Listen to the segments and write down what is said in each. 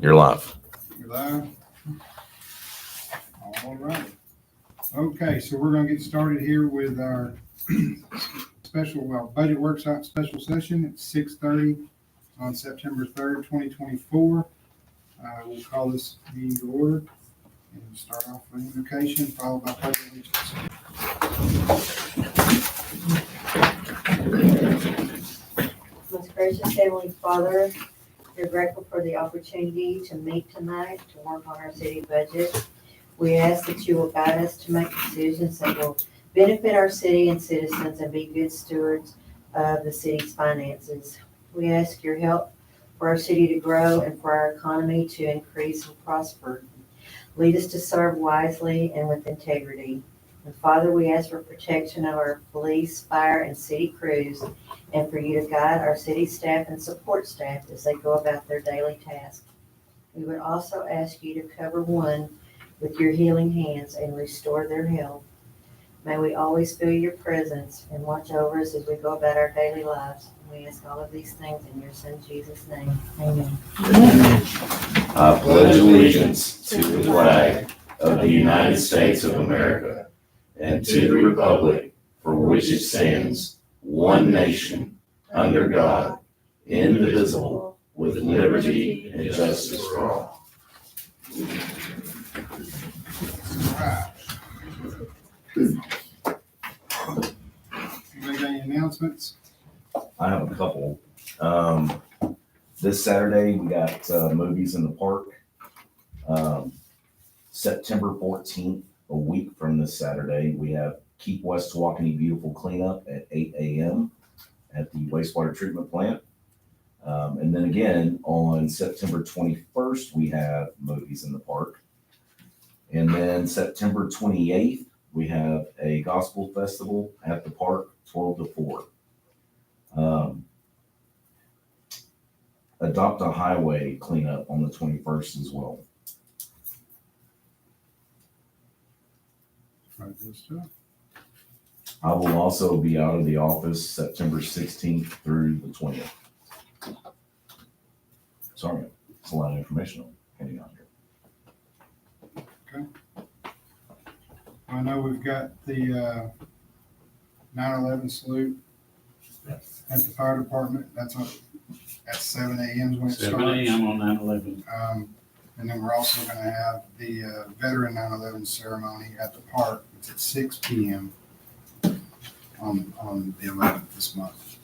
You're live. You're live? All right. Okay, so we're gonna get started here with our budget workshop special session at 6:30 on September 3rd, 2024. We'll call this meeting to order and start off with invocation followed by pledge of allegiance. Most gracious Heavenly Father, we're grateful for the opportunity to meet tonight to work on our city budget. We ask that you will guide us to make decisions that will benefit our city and citizens and be good stewards of the city's finances. We ask your help for our city to grow and for our economy to increase and prosper. Lead us to serve wisely and with integrity. And Father, we ask for protection of our police, fire, and city crews, and for you to guide our city staff and support staff as they go about their daily tasks. We would also ask you to cover one with your healing hands and restore their health. May we always feel your presence and watch over us as we go about our daily lives. We ask all of these things in your Son Jesus' name. Amen. I pledge allegiance to the flag of the United States of America and to the republic for which it stands, one nation, under God, indivisible, with liberty and justice for all. Anybody got any announcements? I have a couple. This Saturday, we got movies in the park. September 14th, a week from this Saturday, we have Keep West Tawakoni Beautiful Cleanup at 8 a.m. at the wastewater treatment plant. And then again, on September 21st, we have movies in the park. And then September 28th, we have a gospel festival at the park, 12 to 4. Adopt a Highway cleanup on the 21st as well. Right, good stuff. I will also be out of the office September 16th through the 20th. Sorry, it's a lot of information I'm getting out here. I know we've got the 9/11 salute at the fire department. That's at 7 a.m. is when it starts. 7 a.m. on 9/11. And then we're also going to have the veteran 9/11 ceremony at the park. It's at 6 p.m. on the 11th this month.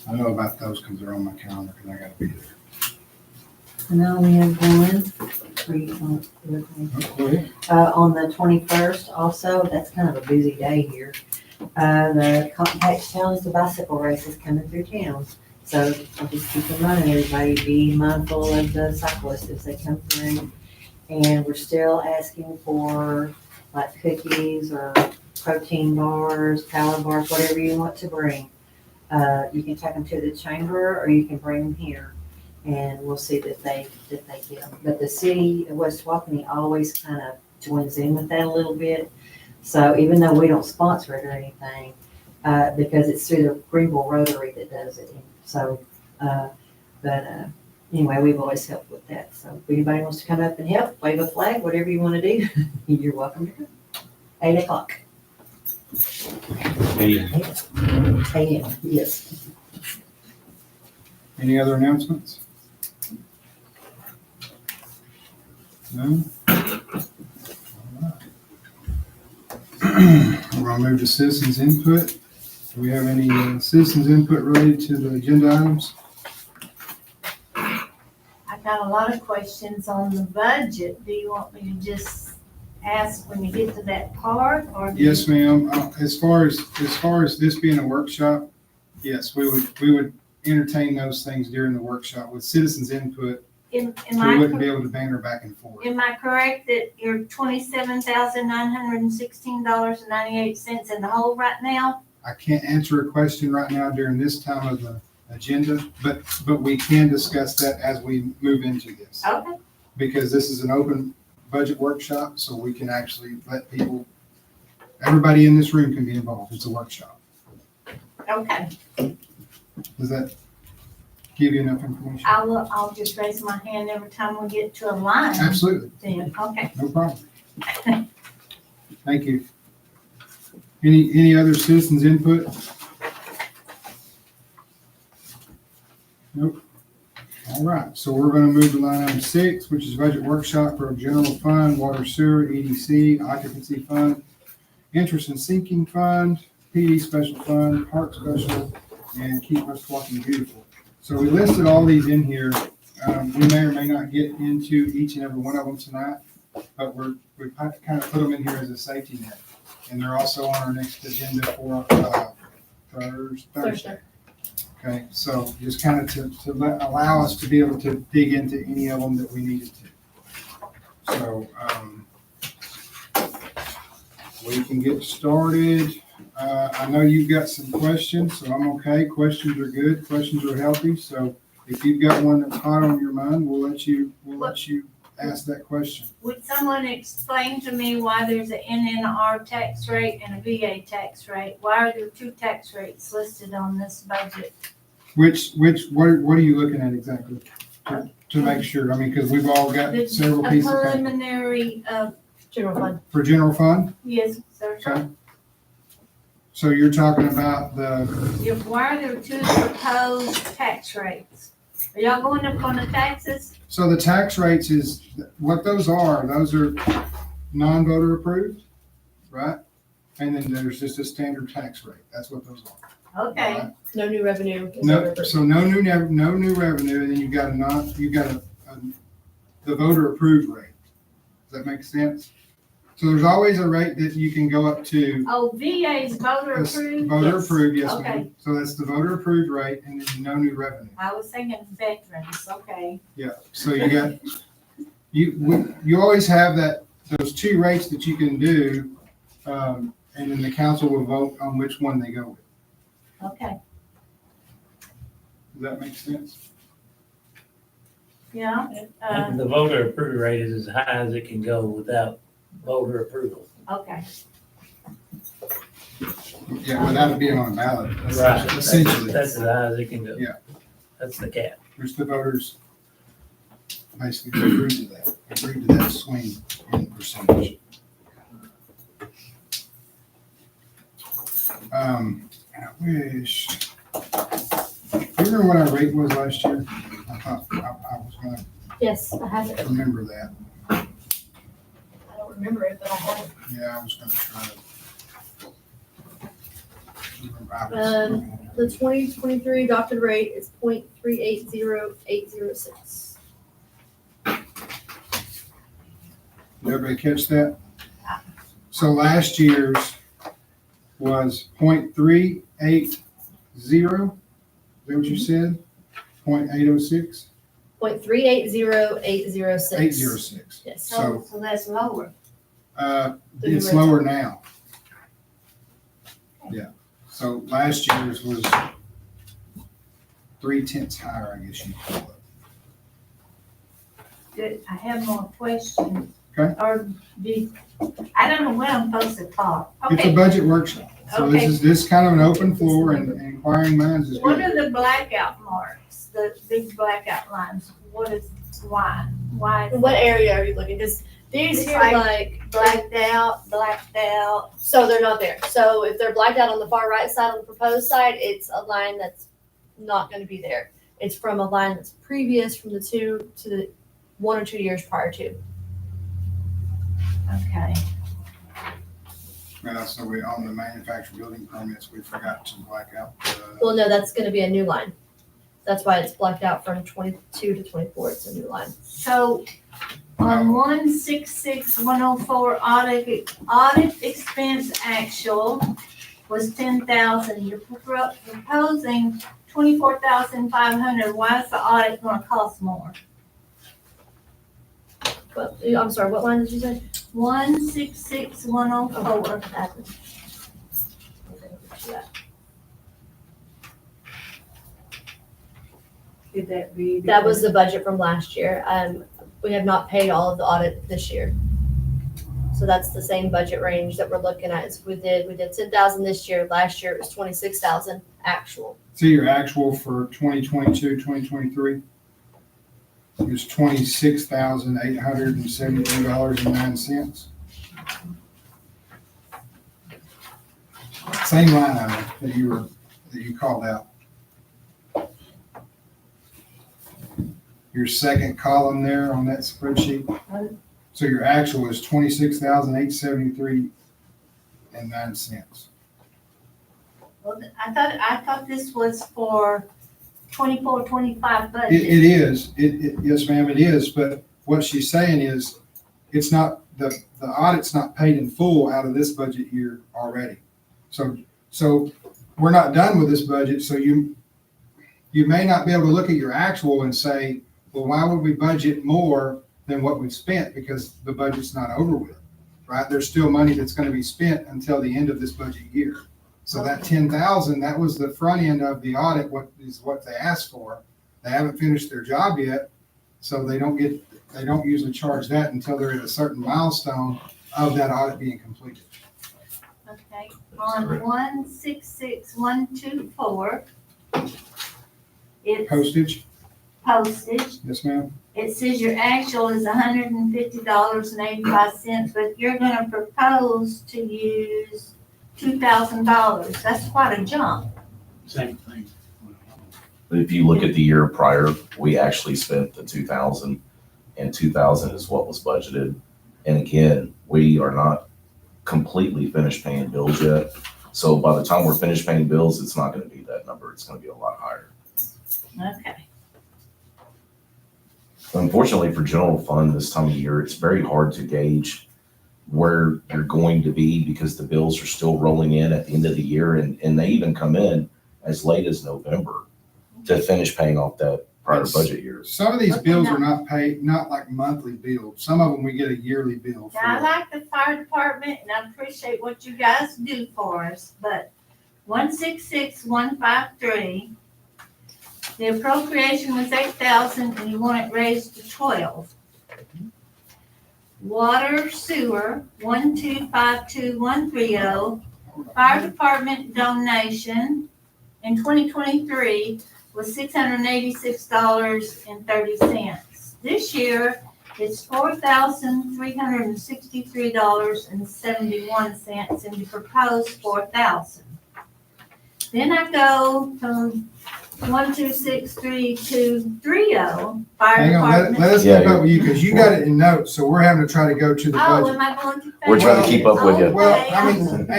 I know about those because they're on my calendar because I got to be there. And I only have one. Go ahead. On the 21st also, that's kind of a busy day here. The compact challenge, the bicycle race is coming through town. So I'll just keep in mind, everybody be mindful of the cyclists as they come through. And we're still asking for like cookies or protein bars, power bars, whatever you want to bring. You can take them to the chamber or you can bring them here. And we'll see that they get them. But the city of West Tawakoni always kind of joins in with that a little bit. So even though we don't sponsor it or anything, because it's through the Greenville Rotary that does it. So, anyway, we've always helped with that. So if anybody wants to come up and help, wave a flag, whatever you want to do, you're welcome to come. 8 o'clock. A.M. Yes. Any other announcements? No? All right. We're going to move to citizens input. Do we have any citizens input related to the agenda items? I got a lot of questions on the budget. Do you want me to just ask when you get to that part, or? Yes, ma'am. As far as this being a workshop, yes, we would entertain those things during the workshop. With citizens input, we wouldn't be able to banter back and forth. Am I correct that you're $27,916.98 in the hole right now? I can't answer a question right now during this time of the agenda, but we can discuss that as we move into this. Okay. Because this is an open budget workshop, so we can actually let people, everybody in this room can be involved. It's a workshop. Okay. Does that give you enough information. I'll just raise my hand every time we get to a line. Absolutely, Then, okay. no problem. Thank you. Any other citizens input? Nope. All right, so we're gonna move to line item 6, which is budget workshop for general fund, water sewer, EDC, occupancy fund, interest and sinking fund, PD special fund, park special, and keep West Walking beautiful. So we listed all these in here. We may or may not get into each and every one of them tonight, but we've kind of put them in here as a safety net. And they're also on our next agenda for Thursday. Okay, so just kind of to allow us to be able to dig into any of them that we needed to. So we can get started. I know you've got some questions, so I'm okay. Questions are good. Questions are healthy. So if you've got one that's hot on your mind, we'll let you ask that question. Would someone explain to me why there's an NNR tax rate and a VA tax rate? Why are there two tax rates listed on this budget? What are you looking at exactly? To make sure, I mean, because we've all got several A pieces of paper. preliminary, General fund. For general fund? yes, sir. Okay. So you're talking about Why are there two proposed tax rates? Are y'all going up on the taxes? so the tax rates is, what those are non-voter approved, right? And then there's just a standard tax rate. That's what those are. Okay, Alright? No new revenue. No, so no new revenue, and then you've got the voter approved rate. Does that make sense? So there's always a rate that you can go up to. oh, VA's voter approved? Voter Yes. approved, yes, Okay. ma'am. So that's the voter approved rate, and then no new revenue. I was thinking veterans, okay. Yeah, so you got, you always have those two rates that you can do, and then the council will vote on which one they go with. Okay, Does that make sense? yeah, The voter approval rate is as high as it can go without voter approval. okay. Yeah, without it being on a ballot, Right. essentially, That's as high as it can go. Yeah. That's the cap. which the voters basically agreed to that swing in percentage. And I wish, you remember what our rate was last year? I thought I was gonna Yes, I have it. remember that. I don't remember it, but I have it. Yeah, I was gonna try to. The 2023 adopted rate is 0.380806. Did everybody catch that? So last year's was 0.380. Is that what you said? 0.806? 0.380806. 806. Yes. So that's lower. It's lower now. Yeah. So last year's was 0.3 higher, I guess you'd call it. Good, I have more questions. Okay. Or I don't know when I'm supposed to talk. It's a Okay, budget workshop. So Okay. this is kind of an open floor, and inquiring minds is what good. are the blackout marks, the big blackout lines? Why? What area are you looking? Because these It's here, like like, blacked out. so they're not there. So if they're blacked out on the far right side on the proposed side, it's a line that's not going to be there. It's from a line that's previous from the 2 to the 1 or 2 years prior to. Okay, So we, on the manufactured building permits, we forgot to black out. Well, no, that's going to be a new line. That's why it's blacked out from 22 to 24. It's a new line. so on 166-104 audit expense actual was 10,000. You're proposing 24,500. Why is the audit gonna cost more? But, I'm sorry, what line did you say? 166-104. Could that be? That was the budget from last year. We have not paid all of the audit this year. So that's the same budget range that we're looking at. So we did 10,000 this year. Last year it was 26,000 actual. So your actual for 2022, 2023 is $26,873.09. Same line item that you called out. Your second column there on that spreadsheet. So your actual is $26,873.09. Well, I thought this was for 24-25 budget. It is, yes, ma'am, it is, but what she's saying is, it's not, the audit's not paid in full out of this budget year already. So we're not done with this budget, so you may not be able to look at your actual and say, well, why would we budget more than what we've spent? Because the budget's not over with, right? There's still money that's gonna be spent until the end of this budget year. So that 10,000, that was the front end of the audit, what they asked for. They haven't finished their job yet, so they don't usually charge that until they're at a certain milestone of that audit being completed. Okay, on 166124, it's Postage, postage. yes, ma'am? It says your actual is $150.85, but you're gonna propose to use $2,000. That's quite a jump. Same thing. If you look at the year prior, we actually spent the 2,000, and 2,000 is what was budgeted. And again, we are not completely finished paying bills yet. So by the time we're finished paying bills, it's not gonna be that number. It's gonna be a lot higher. Okay. Unfortunately for general fund this time of year, it's very hard to gauge where you're going to be because the bills are still rolling in at the end of the year, and they even come in as late as November to finish paying off that prior budget year. Some of these bills are not paid, not like monthly bills. Some of them we get a yearly bill for. Now, I like the fire department and I appreciate what you guys do for us, but 166153, the appropriation was 8,000 and you want it raised to 12. Water sewer 1252130, fire department donation in 2023 was $686.30. This year, it's $4,363.71, and you propose $4,000. Then I go from 126330, fire Hang on, department. let us Yeah, keep up with you, because you got it in notes, so we're having to try to go to the Oh, budget. am I going too fast? We're trying to keep up with you. Well, Okay, I mean, and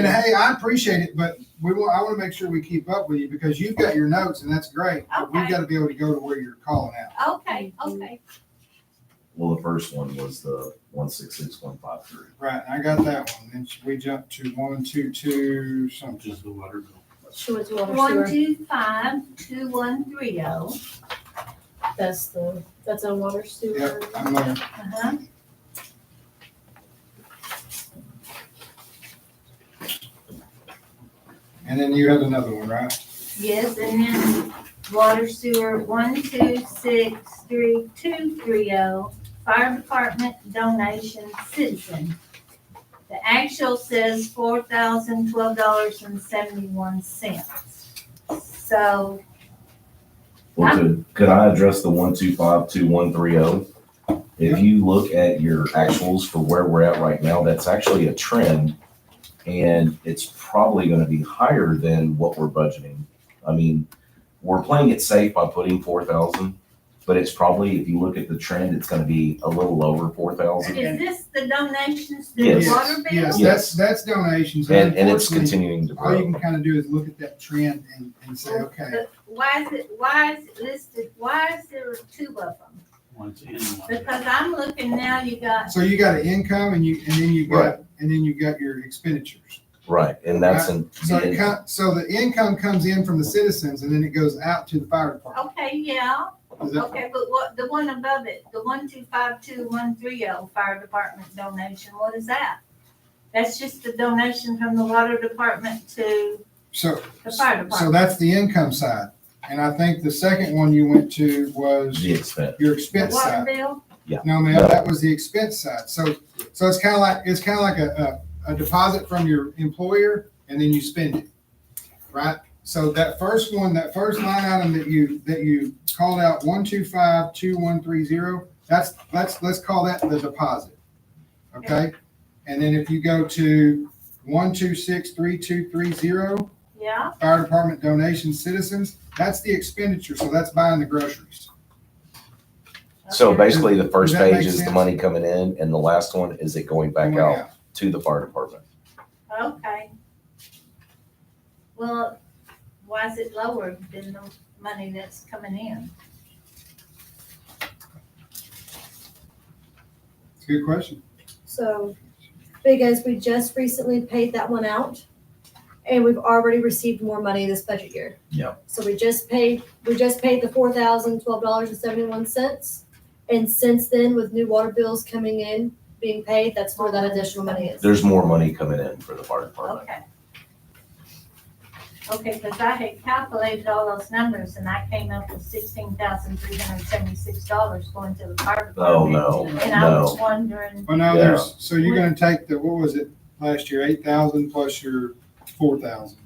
hey, I appreciate it, but I want to make sure we keep up with you, because you've got your notes, and that's great, but we've Okay. got to be able to go to where you're calling out. Okay, okay. Well, the first one was the 166153. Right, I got that one, then we jumped to 122 something. Just the water bill. She was water sewer. 1252130. That's a water sewer. Yep, I'm looking. Uh-huh. And then you have another one, right? Yes, and then water sewer 126330, fire department donation citizen. The actual says $4,012.71. So, Well, could I address the 1252130? If you look at your actuals for where we're at right now, that's actually a trend, and it's probably going to be higher than what we're budgeting. I mean, we're playing it safe by putting 4,000, but it's probably, if you look at the trend, it's going to be a little over 4,000. is this the donations to the Yes. water bill? Yes, Yes. that's donations. And it's Unfortunately, continuing to all you grow. can kind of do is look at that trend and say, okay, But why is it listed, why is there two of them? One's in, one's out. Because I'm looking now, you got, so you got an income and then you got your expenditures. Right, and that's in. So so the income comes in from the citizens and then it goes out to the fire department. okay, yeah, Is that- okay, but what, the one above it, the 1252130 fire department donation, what is that? That's just the donation from the water department to So, the fire so department. that's the income side. And I think the second one you went to was The expense. your The expense water side. bill, No, ma'am, No. that was the expense side. So it's kind of like a deposit from your employer and then you spend it, right? So that first line item that you called out, 1252130, let's call that the deposit. Okay? And then if you go to 1263230, Yeah, fire department donation citizens, that's the expenditure. So that's buying the groceries. So Okay. basically, the first Does that make page is the sense? money coming in, and the last one is it going back Going out to the fire department. Okay. Well, why is it lower than the money that's coming in? It's a good question. So, because we just recently paid that one out, and we've already received more money this budget year. Yeah. So we just paid the $4,012.71, and since then, with new water bills coming in, being paid, that's where that additional money is. There's more money coming in for the fire department. Okay. Okay, because I had calculated all those numbers and I came up with $16,376 going to the fire Oh, department. no, And I was no. wondering, Well, now Yeah. so you're gonna take what was it last year, 8,000 plus your 4,000.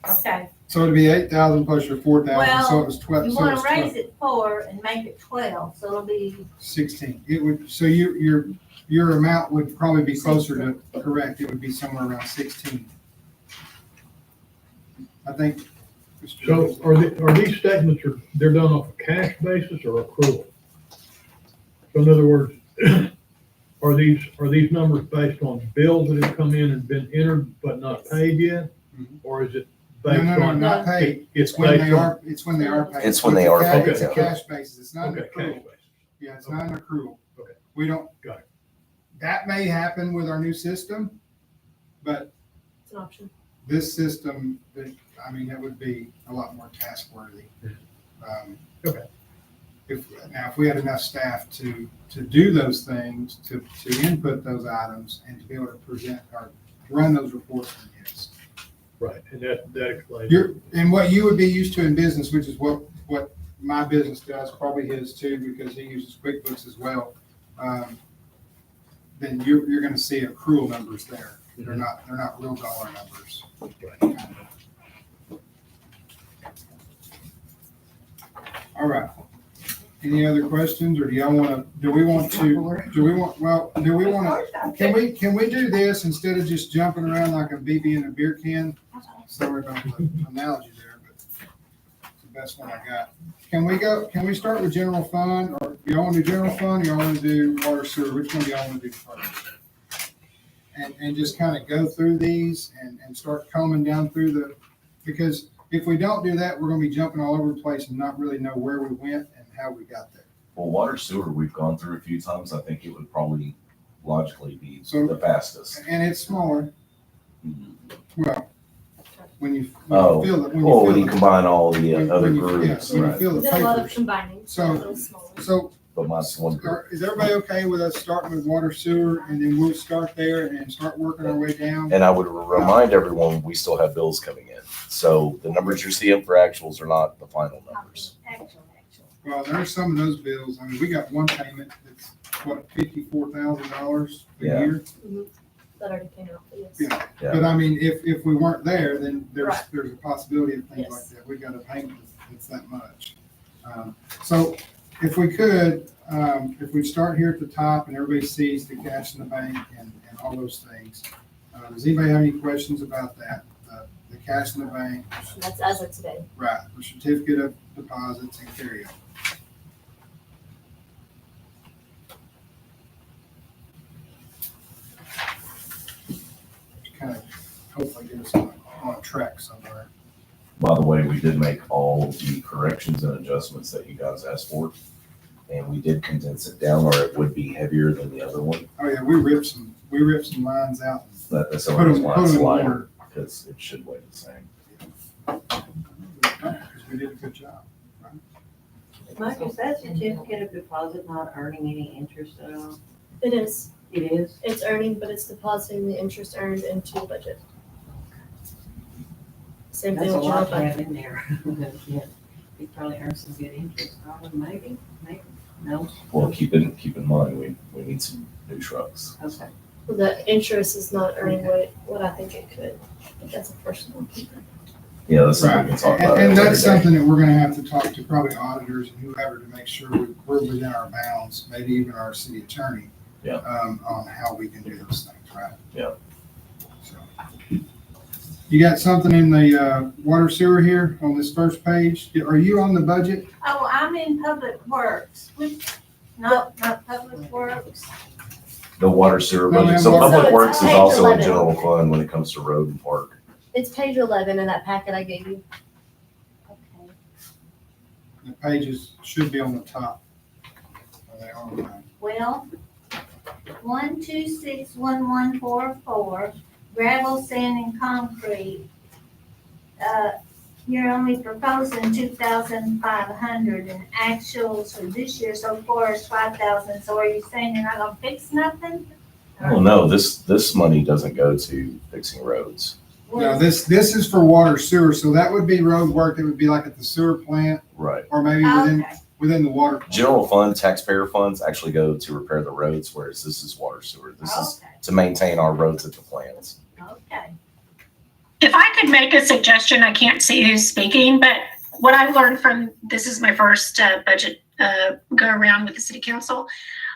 okay, So it'd be 8,000 plus your 4,000, so Well, it was 12, you so want it's to raise it 4 and make it 12, so it'll be, 16. It would, so your amount would probably be closer to correct. It would be somewhere around 16. I think. So are these statements, they're done off a cash basis or accrual? So in other words, are these numbers based on bills that have come in and been entered but not paid yet? Mhm. Or is it No, based no, no, on? not paid. It's When based they on. are paid. It's when they are paid. paid, It's a yeah. cash basis. It's not an Okay, cash accrual. basis. Yeah, it's not an accrual. Okay. We don't. Got it. That may happen with our new system, but It's an option. this system, that it would be a lot more task worthy. Okay. If we had enough staff to do those things, to input those items and to be able to present or run those reports, then yes. Right, and that explains. And what you would be used to in business, which is what my business does, probably his too, because he uses QuickBooks as well. Then you're gonna see accrual numbers there. They're not real dollar numbers. All right. Any other questions, or do we want, can we do this instead of just jumping around like a BB in a beer can? Sorry about the analogy there, but it's the best one I got. Can we start with general fund, or do y'all want to do general fund, or y'all want to do water sewer? Which one do y'all want to do first? And just kind of go through these and start combing down through because if we don't do that, we're gonna be jumping all over the place and not really know where we went and how we got there. Well, water sewer, we've gone through a few times. I think it would probably logically be So- the fastest. And it's smaller, Mhm. well, when you Oh, fill it, Well, when you combine all the other when you groups, fill right? the We did a lot of papers. combining, so So- a little smaller. So But mine's one group. is everybody okay with us starting with water sewer and then we'll start there and start working our way down? And I would remind everyone, we still have bills coming in. So the numbers you're seeing for actuals are not the final numbers. actual. Well, there's some of those bills. We got one payment that's $54,000 a Yeah. year. That already came out, but yes. Yeah. Yeah. But if we weren't there, then there's Right. a possibility of things Yes. like that. We got a payment that's that much. So if we could, if we start here at the top and everybody sees the cash in the bank and all those things, does anybody have any questions about that? The cash in the bank, And that's as of today. right, the certificate of deposits and carry over. Kind of hopefully get us on track somewhere. By the way, we did make all the corrections and adjustments that you guys asked for. And we did condense it down, or it would be heavier than the other one. Oh, yeah, we ripped some lines out. That's Put why 'em- it's put 'em in lighter, order. because it should weigh the same. Because we did a good job. Mike, is that certificate of deposit not earning any interest at all? It is. It is? It's earning, but it's depositing the interest earned into the budget. Same thing That's a with general lot to fund. have in there. Yeah, he probably earned some good interest, probably, maybe. No? Well, keep in mind, we need some new trucks. Okay. The interest is not earning what I think it could. That's a personal opinion. Yeah, that's something Right, we can talk about. and at a that's later date. something that we're gonna have to talk to probably auditors and whoever to make sure we're within our bounds, maybe even our city attorney. Yeah. On how we can do those things, right? Yeah. So, you got something in the, water sewer here on this first page? Are you on the budget? Oh, I'm in Public Works, not Public Works. The water sewer No, budget. ma'am, So water- Public So it's Works is page also in 11. general fund when it comes to road and park. It's page 11 in that packet I gave you. Okay. The pages should be on the top. They are on mine. Well, 1261144, gravel, sand, and concrete. You're only proposing 2,500, and actuals for this year so far is 5,000. So are you saying you're not gonna fix nothing? Oh, no, this money doesn't go to fixing roads. No, this is for water sewer, so that would be road work that would be like at the sewer plant Right. or maybe Okay. within the water. plant. General fund, taxpayer funds actually go to repair the roads, whereas this is water sewer. This is Okay, to maintain our roads at the plants. okay. If I could make a suggestion, I can't see who's speaking, but what I've learned from, this is my first budget go around with the city council.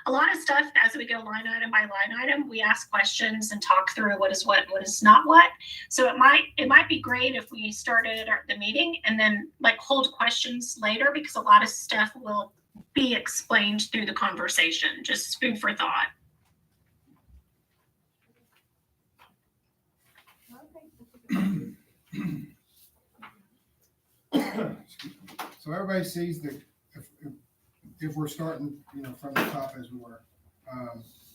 A lot of stuff, as we go line item by line item, we ask questions and talk through what is not what. So it might be great if we started the meeting and then like hold questions later, because a lot of stuff will be explained through the conversation, just food for thought. So everybody sees that if we're starting, from the top as we were.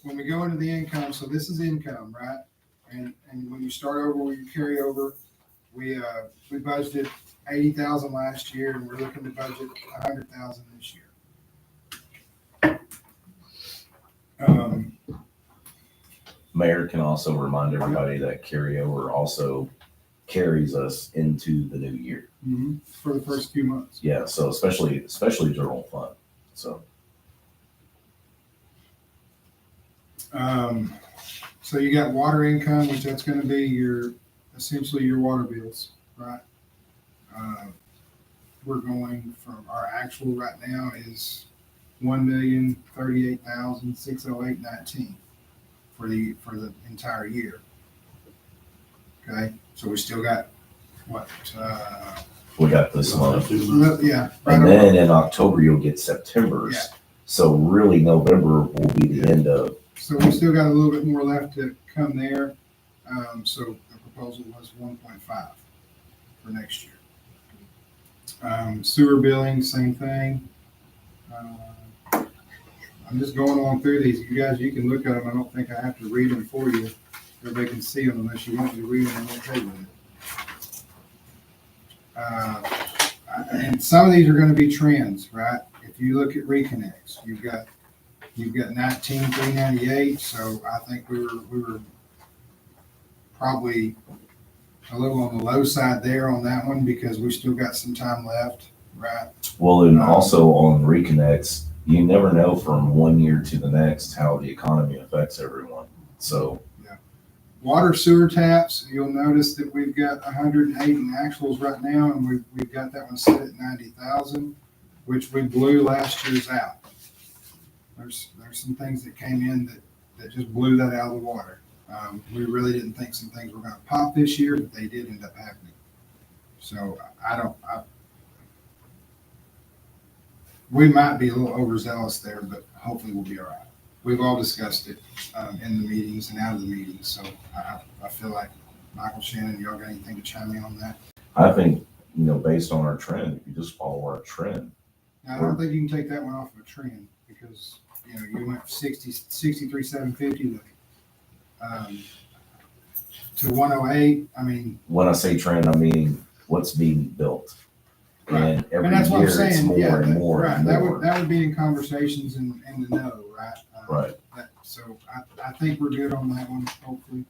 When we go into the income, so this is income, right? And when you start over, when you carry over, we budgeted 80,000 last year, and we're looking to budget 100,000 this year. Mayor can also remind everybody that carryover also carries us into the new year. For the first few months. Yeah, so especially general fund. So So you got water income, which that's gonna be essentially your water bills, right? We're going from, our actual right now is 1,038,608.19 for the entire year. Okay, so we still got, what, we got this month. yeah. right And over- then in October, you'll get September's. Yeah. So really November will be the end of, So we still got a little bit more left to come there. So the proposal was 1.5 for next year. Sewer billing, same thing. I'm just going on through these. You guys, you can look at them. I don't think I have to read them for you. Everybody can see them unless you want me to read them. I'm okay with it. And some of these are gonna be trends, right? If you look at reconnects, you've got 19,398, so I think we were probably a little on the low side there on that one because we still got some time left, right? well, and also on reconnects, you never know from one year to the next how the economy affects everyone. So Water sewer taps, you'll notice that we've got 108 in actuals right now, and we've got that one set at 90,000, which we blew last year's out. There's some things that came in that just blew that out of the water. We really didn't think some things were gonna pop this year, but they did end up happening. So we might be a little overzealous there, but hopefully we'll be all right. We've all discussed it in the meetings and out of the meetings, so I feel like Michael, Shannon, y'all got anything to chime in on that? I think, based on our trend, if you just follow our trend, Now, I don't think you can take that one off of a trend because, you went 63,750 to 108. I mean, when I say trend, I mean what's being built. Right. And every and that's what I'm year it's saying. more Yeah, and more right. and That more. would be in conversations and the know, right? Right. So I think we're good on that one, hopefully.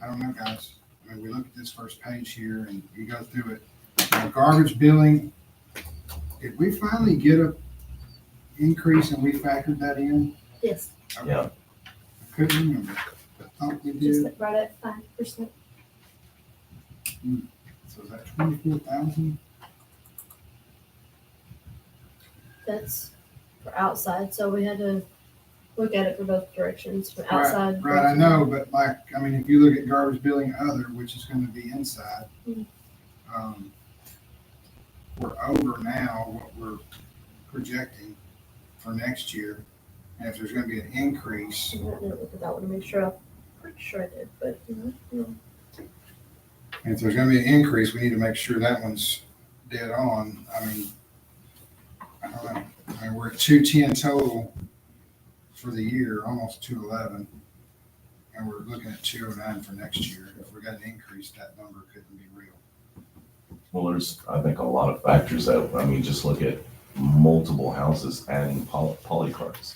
I don't know, guys. I mean, we look at this first page here and you go through it. Garbage billing, did we finally get a increase and we factored that in? Yes, Okay. Yeah. I couldn't remember. I thought we just did. right at 5%. So is that 24,000? That's for outside, so we had to look at it for both directions, for outside. Right, I know, but like, I mean, if you look at garbage billing other, which is gonna be inside, Mhm. we're over now what we're projecting for next year. And if there's gonna be an increase, I didn't look at that one to make sure, I'm pretty sure I did, but, and if there's gonna be an increase, we need to make sure that one's dead on. I mean, I don't know. I mean, we're at 210 total for the year, almost 211. And we're looking at 209 for next year. If we got an increase, that number couldn't be real. Well, there's, I think, a lot of factors that, I mean, just look at multiple houses adding polycarts.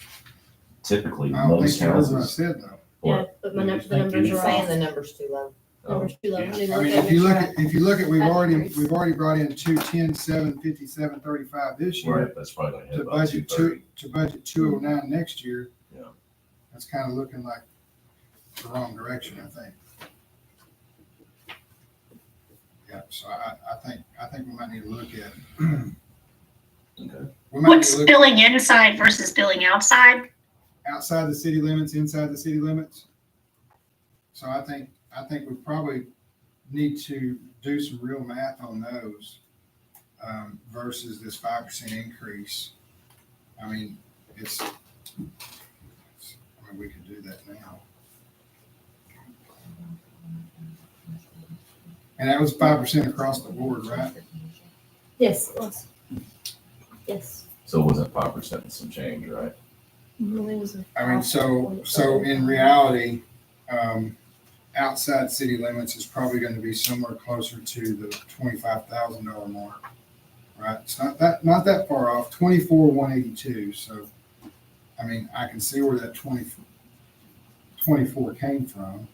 Typically, I don't think most you heard what I houses. said though. yeah, but my Did you the numbers think are you- off. The number's too low. Numbers too low. yeah. I need to I look mean, at it, if you make look sure at, if you look at, Add increase. we've already brought in 210, 750, 735 this year. Right, that's probably gonna hit To about budget 230. to budget 209 next year. Yeah. That's kind of looking like the wrong direction, I think. Yeah, so I think we might need to look at. Okay. We might need What's to look billing inside versus billing outside? outside the city limits, inside the city limits. So I think we probably need to do some real math on those versus this 5% increase. I mean, we could do that now. And that was 5% across the board, right? Yes, it was. Yes. So it wasn't 5% and some change, right? I think it was I mean, so in reality, outside city limits is probably going to be somewhere closer to the $25,000 mark, right? It's not that far off, 24,182. So, I mean, I can see where that 24 came from.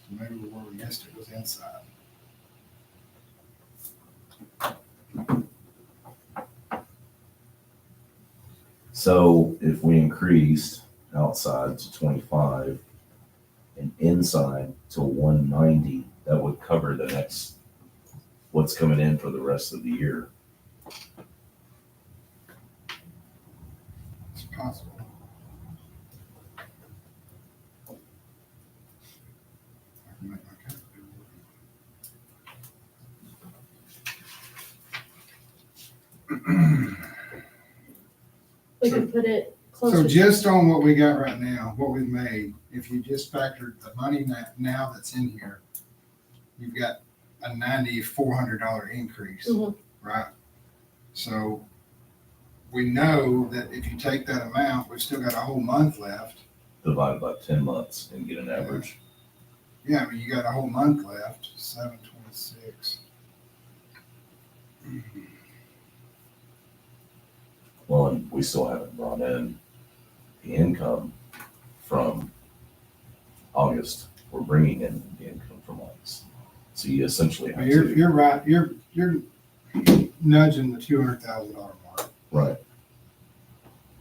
So maybe where we missed it was inside. So if we increased outside to 25 and inside to 190, that would cover the next, what's coming in for the rest of the year. It's possible. I can make my calculator work. We could put it closer. So to- just on what we got right now, what we've made, if you just factored the money now that's in here, you've got a $9,400 increase, Mhm. right? So we know that if you take that amount, we've still got a whole month left. Divide by 10 months and get an average. Yeah, I mean, you got a whole month left, 726. Well, and we still haven't brought in the income from August. We're bringing in the income from August. So you essentially have to. You're right, you're nudging the $200,000 mark. Right.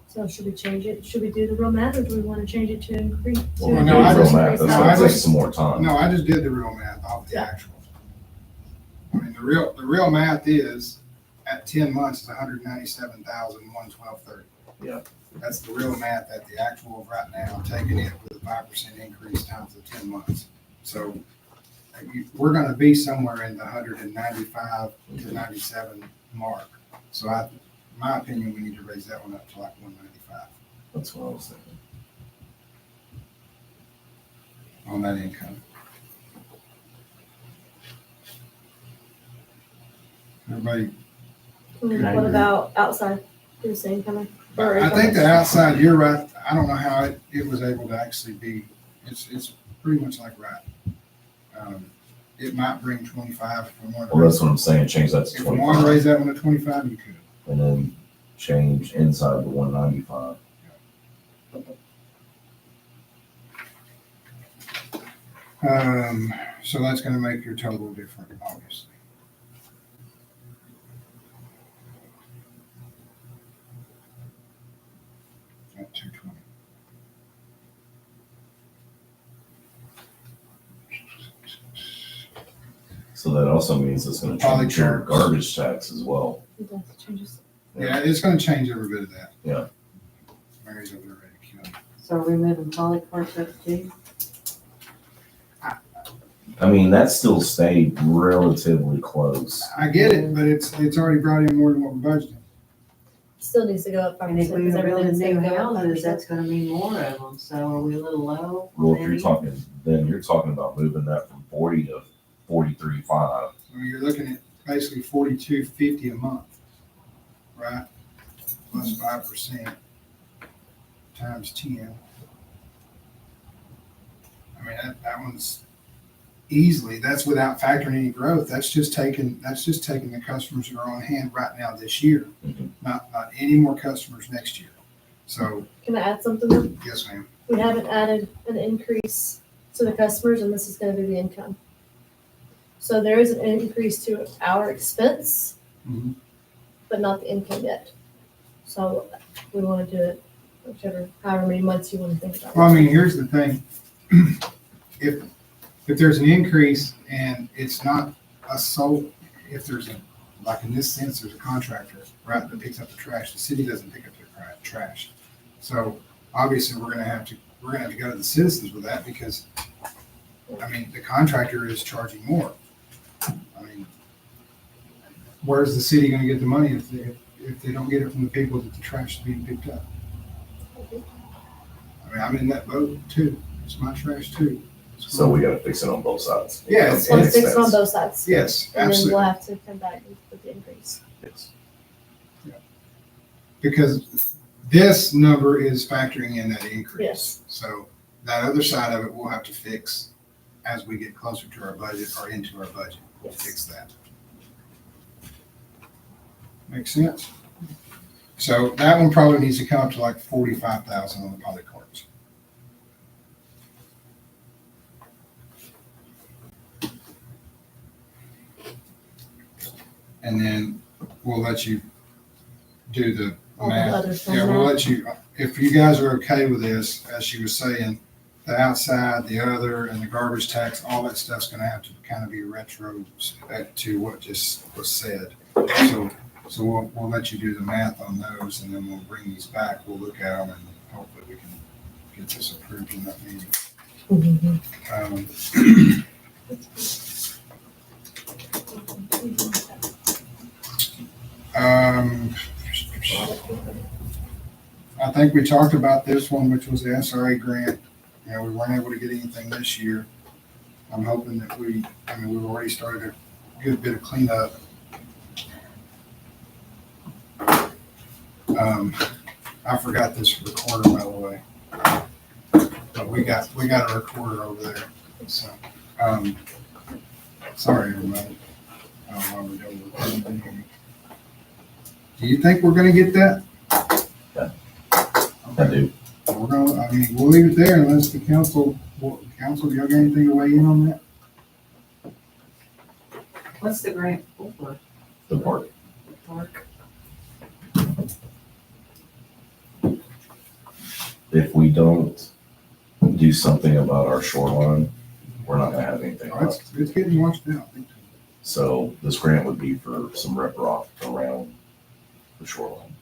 So should we change it? Should we do the real math or do we want to change it to increase? Well, to we're no, doing I real just- math. That's no, gonna I take just- some more time. No, I just did the real math off the Yeah. actual. I mean, the real math is at 10 months is 197,112.30. Yeah. That's the real math at the actual of right now, taking it with a 5% increase times the 10 months. So we're gonna be somewhere in the 195 to 97 mark. So in my opinion, we need to raise that one up to like 195 That's what I was thinking. on that income. Everybody, What about outside? Do the same kind of? or I think the outside, you're right. I don't know how it was able to actually be, it's pretty much like right. It might bring 25 if we want to Well, that's raise. what I'm saying. Change that to If we want to 25 raise that one to 25, you could. and then change inside to 195. So that's gonna make your total different, obviously. 220. So that also means it's gonna Poly change your charts. garbage tax as well. It does changes. Yeah, it's gonna change every bit of that. Yeah. Mary's over there ready to kill me. So are we moving poly carts up too? I mean, that still stayed relatively close. I get it, but it's already brought in more than what we budgeted. Still needs to go up 5% And if we because build everything's new gonna go up houses, 5%. that's gonna mean more of them, so are we a little low? Well, if you're maybe? talking, then you're talking about moving that from 40 to 43.5. I mean, you're looking at basically $42.50 a month, right? Plus 5% times 10. I mean, that one's easily, that's without factoring any growth. That's just taking the customers that are on hand right now this year, Mhm. not any more customers next year. So, Can I add something? yes, ma'am. We haven't added an increase to the customers, and this is gonna be the income. So there is an increase to our expense, Mhm. but not the income yet. So we wanna do it however many months you wanna think about. Well, I mean, here's the thing. If there's an increase and it's not a sole, if there's a, like in this sense, there's a contractor, right, that picks up the trash, the city doesn't pick up their trash. So obviously, we're gonna have to go to the citizens with that because, I mean, the contractor is charging more. I mean, where's the city gonna get the money if they don't get it from the people that the trash is being picked up? I mean, I'm in that boat too. It's my trash too. So we gotta fix it on both sides. Yeah, Let's fix it on both sides. Yes, And then absolutely. we'll have to come back with the increase. Yes. Because this number is factoring in that increase. Yes. So that other side of it, we'll have to fix as we get closer to our budget or into our budget. We'll Yes. fix that. Makes sense? So that one probably needs to come up to like 45,000 on the poly carts. And then we'll let you do the All the math. others from Yeah, we'll that. let you, if you guys are okay with this, as she was saying, the outside, the other, and the garbage tax, all that stuff's gonna have to kind of be retro to what just was said. So we'll let you do the math on those, and then we'll bring these back, we'll look at them, and hopefully we can get this approved in that meeting. I think we talked about this one, which was the SRA grant. You know, we weren't able to get anything this year. I'm hoping that we've already started a good bit of cleanup. I forgot this recorder, by the way. But we got a recorder over there. So, sorry, everybody. I don't know why we're doing recording. Do you think we're gonna get that? I do. We'll leave it there unless the council, do y'all got anything to weigh in on that? What's the grant for? The park. Park? If we don't do something about our shoreline, we're not gonna have anything left. It's getting washed out. So this grant would be for some riprap around the shoreline.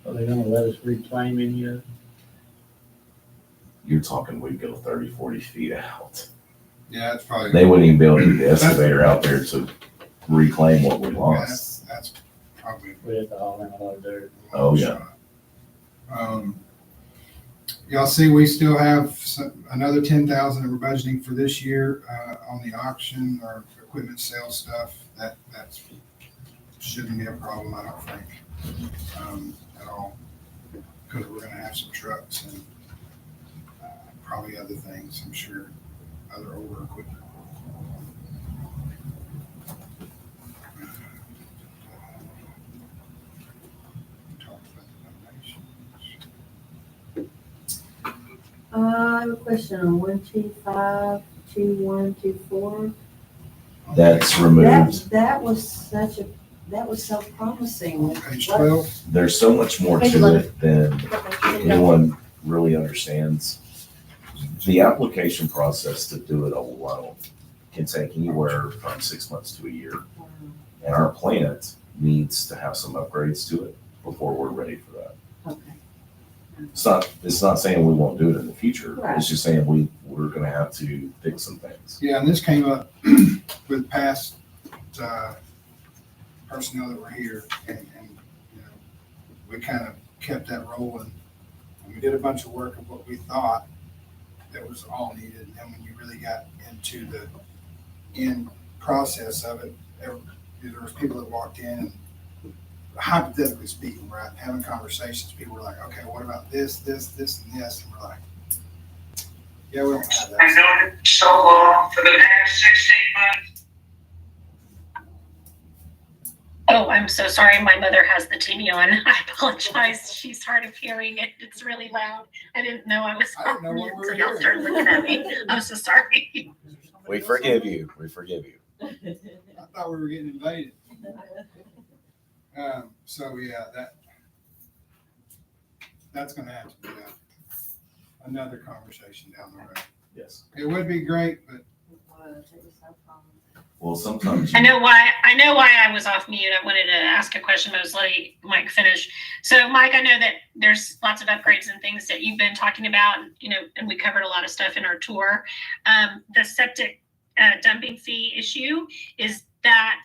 Are they gonna let us reclaim any of it? You're talking we'd go 30, 40 feet out. Yeah, it's probably. They wouldn't even be able to get the excavator out there to reclaim what we lost. That's probably. We had to haul in a lot of dirt. Oh, yeah. Y'all see, we still have another 10,000 that we're budgeting for this year, on the auction or equipment sales stuff. That's shouldn't be a problem, I don't think, at all. Because we're gonna have some trucks and, probably other things, I'm sure, other older equipment. I have a question on 1252124. That's removed. That was such a That was so promising. Page What- 12. There's so much more Page to 11. it than anyone really understands. The application process to do it alone can take anywhere from 6 months to a year. And our plant needs to have some upgrades to it before we're ready for that. Okay. It's not saying we won't do it in the future. Right. It's just saying we're gonna have to fix some things. Yeah, and this came up with past personnel that were here, and you know, we kind of kept that rolling. And we did a bunch of work of what we thought that was all needed, and then when you really got into the end process of it, there was people that walked in and hypothetically speaking, right, having conversations, people were like, okay, what about this, and this, and we're like, yeah, we don't have that. I've known it so long, for the past 6 8 months. Oh, I'm so sorry. My mother has the TV on. I apologize. She's hard of hearing it. It's really loud. I didn't know I was I didn't know on what mute, we were so y'all started hearing. looking at me. I'm so sorry. We forgive you. We forgive you. I thought we were getting invaded. So yeah, that's gonna have to be another conversation down the road. Yes. It would be great, but It was so promising. Well, sometimes I know why I was off mute. I wanted to ask a question, but I was letting Mike finish. So Mike, I know that there's lots of upgrades and things that you've been talking about, you know, and we covered a lot of stuff in our tour. The septic dumping fee issue, is that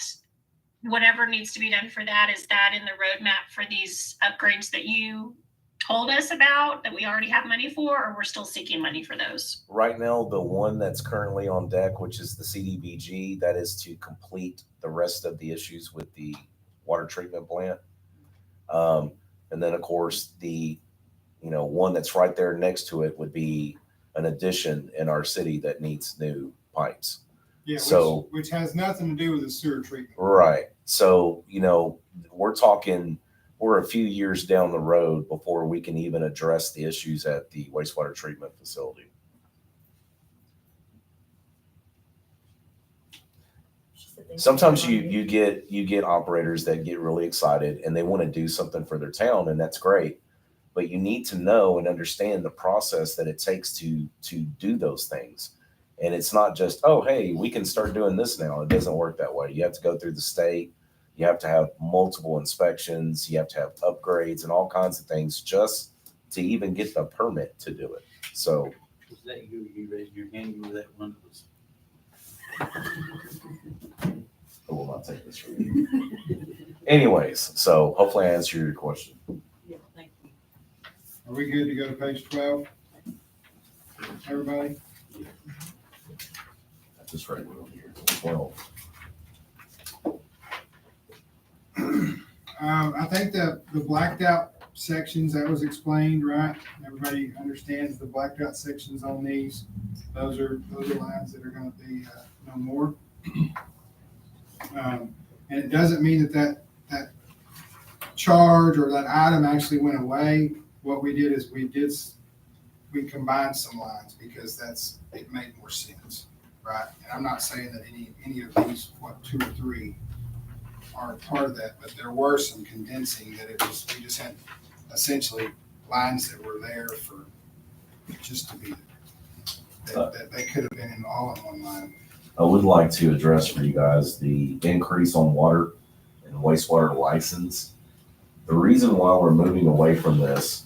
whatever needs to be done for that, is that in the roadmap for these upgrades that you told us about, that we already have money for, or we're still seeking money for those? Right now, the one that's currently on deck, which is the CDBG, that is to complete the rest of the issues with the water treatment plant. And then, of course, the one that's right there next to it would be an addition in our city that needs new pipes. yeah, So- which has nothing to do with the sewer treatment. Right. So, we're a few years down the road before we can even address the issues at the wastewater treatment facility. Sometimes you get operators that get really excited and they want to do something for their town, and that's great. But you need to know and understand the process that it takes to do those things. And it's not just, oh, hey, we can start doing this now. It doesn't work that way. You have to go through the state. You have to have multiple inspections. You have to have upgrades and all kinds of things just to even get the permit to do it. So Is that you raised your hand, you were that one that was. I will not take this from you. anyways, so hopefully I answered your question. Yeah, thank you. Are we good to go to page 12? Everybody? I just read it on here. 12. I think the blacked out sections, that was explained, right? Everybody understands the blacked out sections on these. Those are lines that are gonna be no more. And it doesn't mean that charge or that item actually went away. What we did is we combined some lines because it made more sense, right? And I'm not saying that any of these, 2 or 3 are part of that, but there were some condensing that we just had essentially lines that were there for just to be, that they could have been all in one line. I would like to address for you guys the increase on water and wastewater license. The reason why we're moving away from this,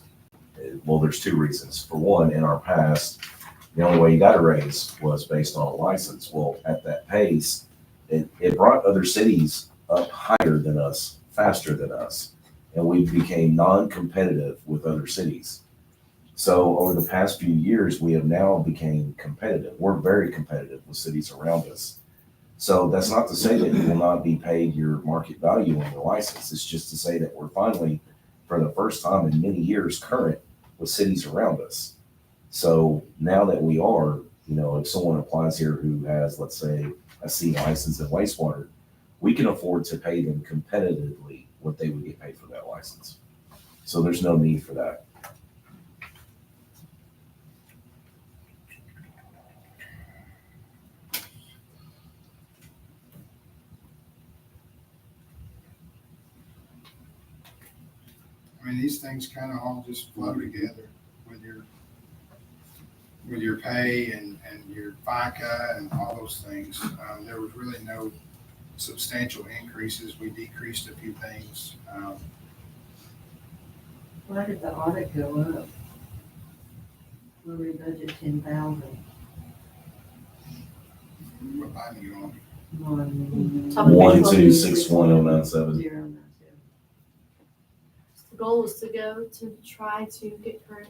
well, there's 2 reasons. For one, in our past, the only way you got a raise was based on a license. Well, at that pace, it brought other cities up higher than us, faster than us, and we became non-competitive with other cities. So over the past few years, we have now became competitive. We're very competitive with cities around us. So that's not to say that you will not be paid your market value on your license. It's just to say that we're finally, for the first time in many years, current with cities around us. So now that we are, if someone applies here who has, let's say, a C license in wastewater, we can afford to pay them competitively what they would get paid for that license. So there's no need for that. mean, these things kind of all just flow together with your pay and your FICA and all those things. There was really no substantial increases. We decreased a few things. Why did the audit go up? Where we budgeted 10,000 What line are you on? on Top of page 1261097. 097. The goal was to go to try to get current.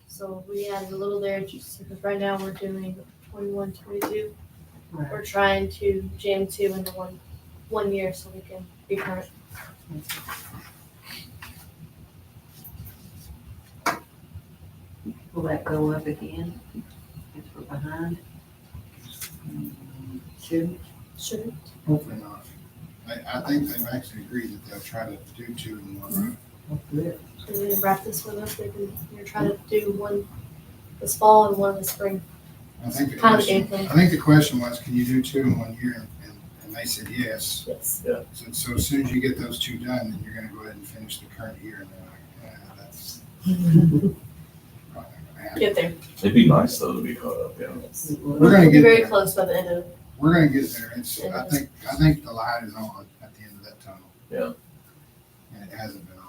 So we added a little there just because right now we're doing 21, 22. Right. We're trying to jam 2 into one year so we can be current. Will that go up again if we're behind? Should. Should. Hopefully not. I think they've actually agreed that they'll try to do 2 in 1 row. Oh, good. So we can wrap this one up. You're trying to do one this fall and one this spring. I think the Kind of question, game plan. I think the question was, can you do 2 in 1 year? And they said yes. Yes. So as soon as you get those 2 done, then you're gonna go ahead and finish the current year. And they're like, that's probably not gonna happen. Get there. It'd be nice though to be caught up, yeah. Yes. We're gonna We'll be get very there. close by the end of it. We're gonna get there. I think the light is on at the end of that tunnel. Yeah. And it hasn't been on.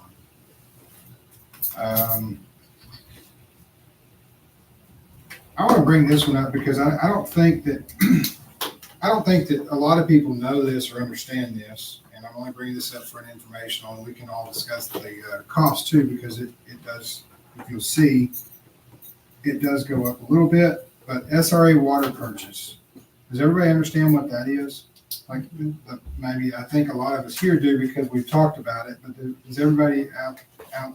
I want to bring this one up because I don't think that a lot of people know this or understand this, and I'm only bringing this up for an informational, and we can all discuss the cost too, because it does, if you'll see, it does go up a little bit. But SRA water purchase, does everybody understand what that is? Like, maybe I think a lot of us here do because we've talked about it, but does everybody out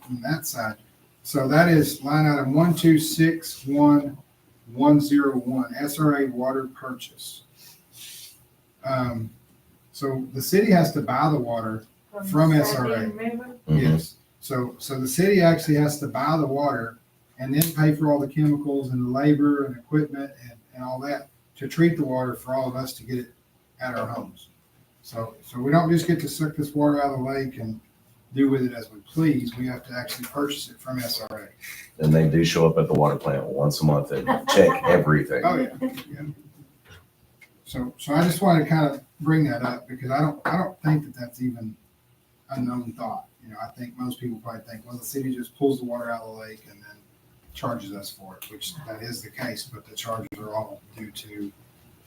on that side? So that is line item 1261101, SRA water purchase. So the city has to buy the water from SRA. River. Yes. So the city actually has to buy the water and then pay for all the chemicals and the labor and equipment and all that to treat the water for all of us to get it at our homes. So we don't just get to suck this water out of the lake and do with it as we please. We have to actually purchase it from SRA. And they do show up at the water plant once a month and check everything. Oh, yeah. So I just wanted to kind of bring that up because I don't think that that's even a known thought. You know, I think most people probably think, well, the city just pulls the water out of the lake and then charges us for it, which that is the case, but the charges are all due to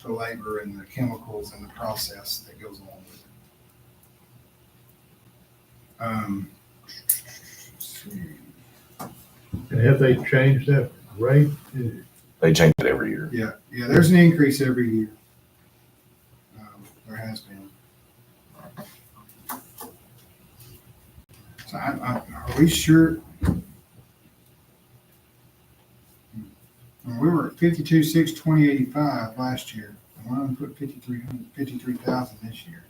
the labor and the chemicals and the process that goes along with it. And have they changed that rate? They change it every year. Yeah, there's an increase every year. There has been. So are we sure? We were at 52,620.85 last year. And we're going to put 53,000 this year.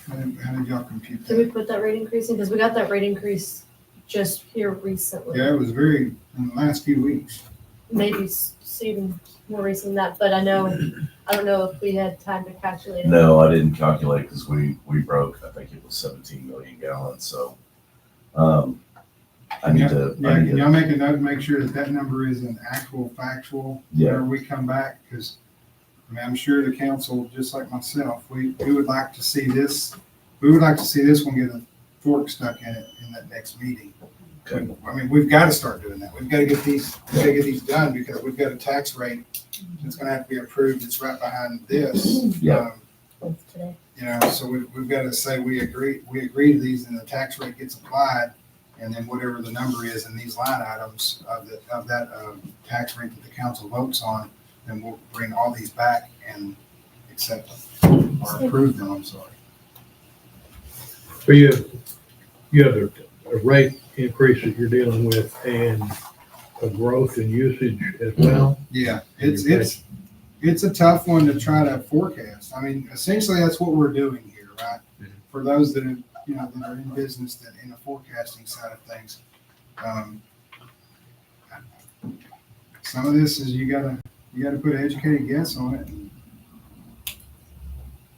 How did y'all compute Did we that? put that rate increase in? Because we got that rate increase just here recently. Yeah, it was in the last few weeks. Maybe even more recent than that, but I don't know if we had time to calculate it. No, I didn't calculate because we broke, I think it was 17 million gallons, so, I need to. Can y'all make a note and make sure that number is an actual factual? Yeah. Whenever we come back, because I'm sure the council, just like myself, we would like to see this. We would like to see this one get a fork stuck in it in that next meeting. Okay. I mean, we've got to start doing that. We've got to get these done because we've got a tax rate that's going to have to be approved. It's right behind this. Yeah. Today. You know, so we've got to say we agree to these and the tax rate gets applied. And then whatever the number is in these line items of that tax rate that the council votes on, then we'll bring all these back and accept them or approve them, I'm sorry. So you have a rate increase that you're dealing with and a growth in usage as well? Yeah, it's a tough one to try to forecast. I mean, essentially that's what we're doing here, right? For those that are, that are in business, that in the forecasting side of things. Some of this is you gotta put an educated guess on it.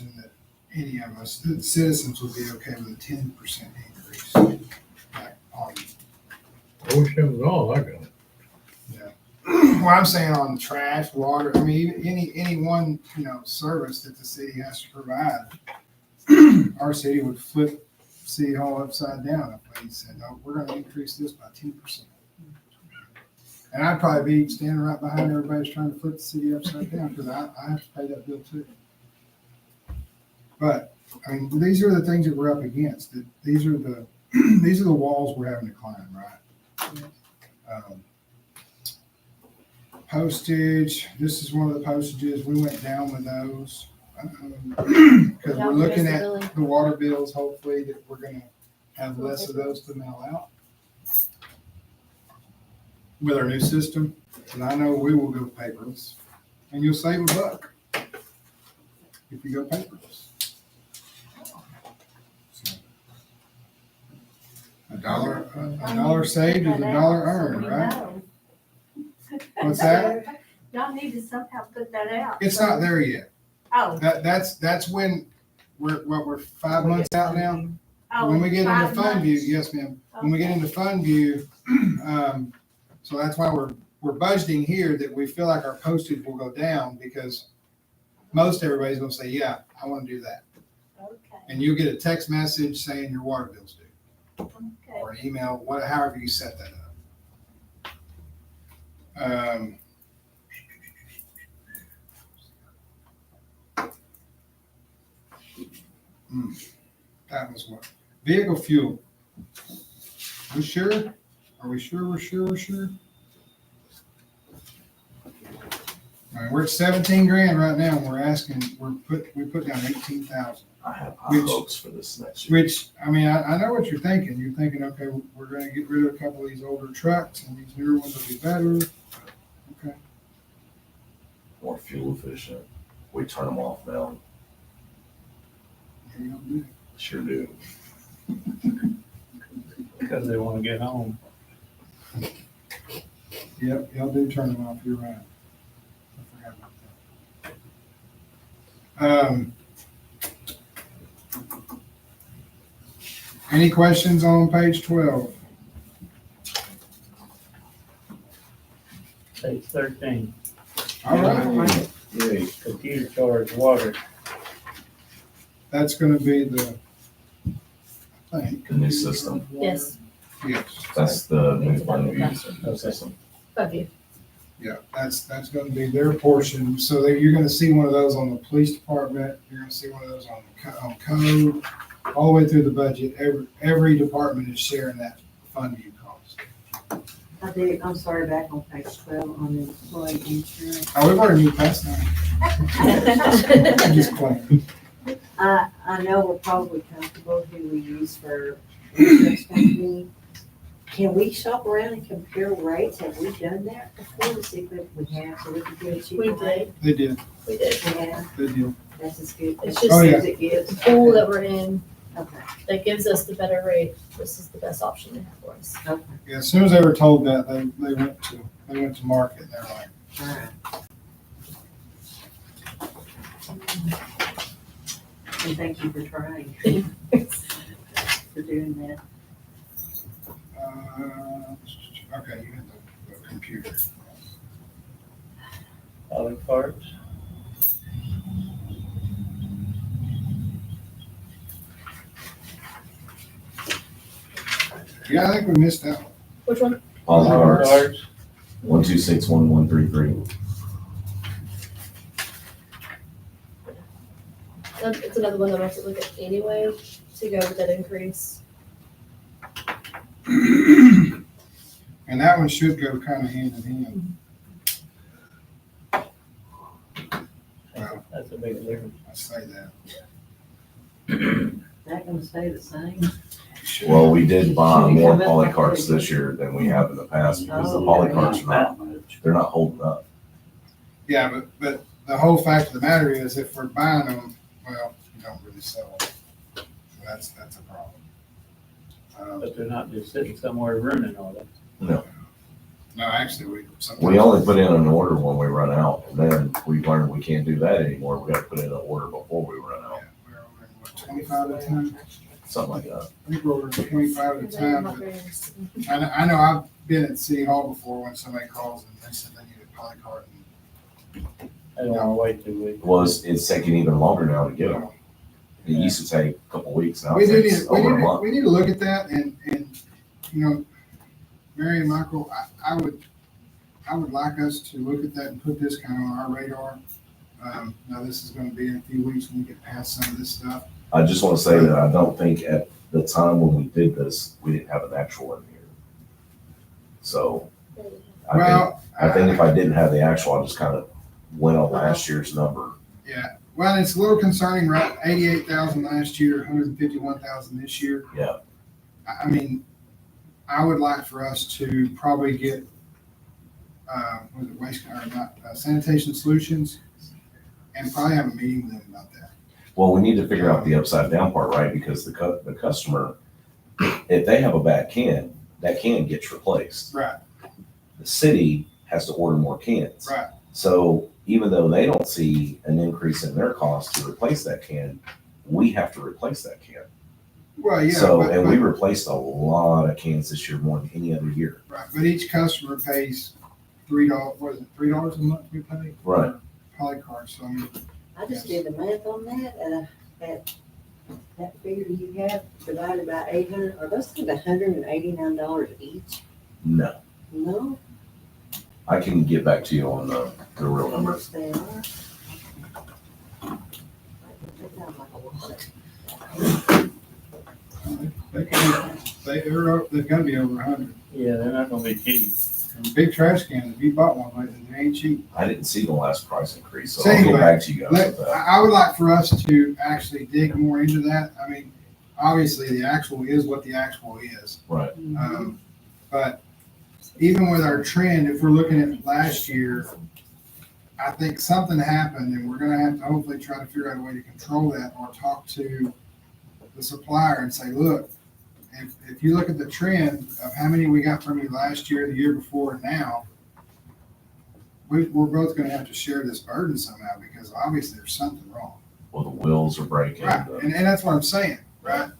imagine that any of us, the citizens would be okay with a 10% increase. Like on, I wish that was all I got. well, I'm saying on trash, water, I mean, any one, service that the city has to provide, our city would flip City Hall upside down if we said, no, we're gonna increase this by 10%. And I'd probably be standing right behind everybody trying to flip the city upside down, because I have to pay that bill too. But, I mean, these are the things that we're up against. These are the, these are the walls we're having to climb, right? Postage, this is one of the postages, we went down with those. Because we're looking at the water bills, hopefully, that we're gonna have less of those to mail out with our new system. And I know we will go paperless, and you'll save $1 if you go paperless. So, a dollar saved is $1 earned, right? What's that? Y'all need to somehow put that out. It's not there yet. Oh. That's when we're 5 months out now. Oh, When we get into 5 fund view, months. yes, ma'am. When we get into fund view, so that's why we're budgeting here that we feel like our postage will go down, because most everybody's gonna say, yeah, I want to do that. Okay, And you'll get a text message saying your water bill's due, okay. or an email, however you set that up. That was what? Vehicle fuel. We sure? Are we sure? We're sure? All right, we're at 17 grand right now. And we're asking, we put down 18,000. I have high hopes for this next year. Which, I mean, I know what you're thinking. You're thinking, okay, we're going to get rid of a couple of these older trucks, and these newer ones will be better. Okay. More fuel efficient. We turn them off now. There you go. Sure do. Because they want to get home. Yep, y'all do turn them off. You're right. I forgot about that. Any questions on page 12? Page 13, All right, computer charge, water. that's gonna be the, I think, The new system. Yes, yes, That's the new fund view system. love you. yeah, that's gonna be their portion. So that you're gonna see one of those on the police department, you're gonna see one of those on code, all the way through the budget. Every department is sharing that fund view cost. I'm sorry, back on page 12 on the employee insurance. Oh, we've already moved past that. I'm just playing. I know we're probably comfortable who we use for insurance company. Can we shop around and compare rates? Have we done that before to see if we have, so we can get a cheaper We rate? They did, We did. Yeah, they did. that's as good. It's That's just- as Oh, good yeah. as it gets. The pool that we're in, Okay, that gives us the better rate, this is the best option they have for us. okay, Yeah, as soon as they were told that, they went to market, and they're like, all right. And thank you for trying, for doing that. okay, you got the computer. All the parts. Yeah, I think we missed that one. Which one? All the cards. Cards. 1261133. It's another one that I have to look at anyway, to go with that increase. And that one should go kind of hand in hand. Well, That's a big difference. I say that. That gonna stay the same? Well, we did buy more poly carts this year than we have in the past because the poly carts are not, they're not holding up. Yeah, but the whole fact of the matter is, if we're buying them, well, you don't really sell them. So that's a problem. But they're not just sitting somewhere running all that. No. No, actually, We only put in an order when we run out, and then we learned we can't do that anymore. We gotta put in an order before we run out, We're ordering, what, 25 at a time? something like that. I think we're ordering 25 at a time, but I know I've been at City Hall before when somebody calls and they said they need a polycart. I don't wanna wait 2 weeks. Well, it's taking even longer now to get them. It used to take a couple weeks, now We it do takes need, we over a need, month. we need to look at that and, you know, Mary and Michael, I would like us to look at that and put this kind of on our radar. Now, this is gonna be in a few weeks when we get past some of this stuff. I just wanna say that I don't think at the time when we did this, we didn't have an actual in here. So, I think if I didn't have the actual, I just kind of went on last year's number. Yeah, well, it's a little concerning, right? 88,000 last year, 151,000 this year. Yeah. I mean, I would like for us to probably get, was it waste, or not, sanitation solutions, and probably have a meeting with them about that. Well, we need to figure out the upside down part, right? Because the customer, if they have a bad can, that can gets replaced. Right, The city has to order more cans. right. So even though they don't see an increase in their cost to replace that can, we have to replace that can. Well, yeah. So, but- and we replaced a lot of cans this year, more than any other year. Right, but each customer pays $3, what is it, $3 a month we pay? Right. Polycard, so I mean, I just did the math on that, that figure you have divided by 800, are those like $189 each? No, No? I can get back to you on the real How numbers. much they are? That sounds like a lot. they've gotta be over 100. Yeah, they're not gonna be cheap. And big trash cans, if you bought one lately, they ain't cheap. I didn't see the last price increase, so So I'll get anyway, back to you guys with that. I would like for us to actually dig more into that. I mean, obviously, the actual is what the actual is. Right. But even with our trend, if we're looking at last year, I think something happened and we're gonna have to hopefully try to figure out a way to control that or talk to the supplier and say, look, if you look at the trend of how many we got from you last year, the year before, and now, we're both gonna have to share this burden somehow because obviously there's something wrong. Well, the wheels are breaking. Right, and that's what I'm saying, right?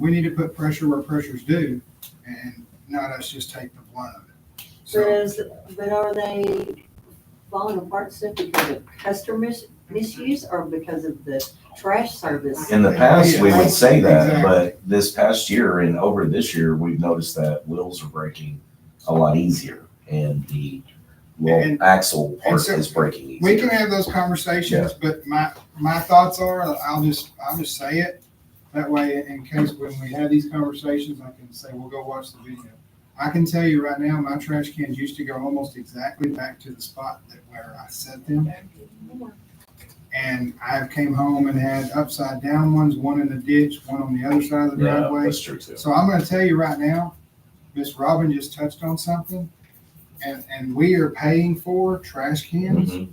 We need to put pressure where pressure's due and not us just take the blunt of it. So, But are they falling apart simply because of customer misuse or because of the trash service? In the past, we would say that, Exactly. but this past year and over this year, we've noticed that wheels are breaking a lot easier and the And- axle part so is breaking easier. we can have those conversations, but my thoughts are, I'll just say it. That way, in case when we have these conversations, I can say, we'll go watch the video. I can tell you right now, my trash cans used to go almost exactly back to the spot where I set them. And I came home and had upside down ones, one in the ditch, one on the other side of the Yeah, driveway. that's true too. So I'm gonna tell you right now, Miss Robin just touched on something. And we are paying for trash cans Mhm.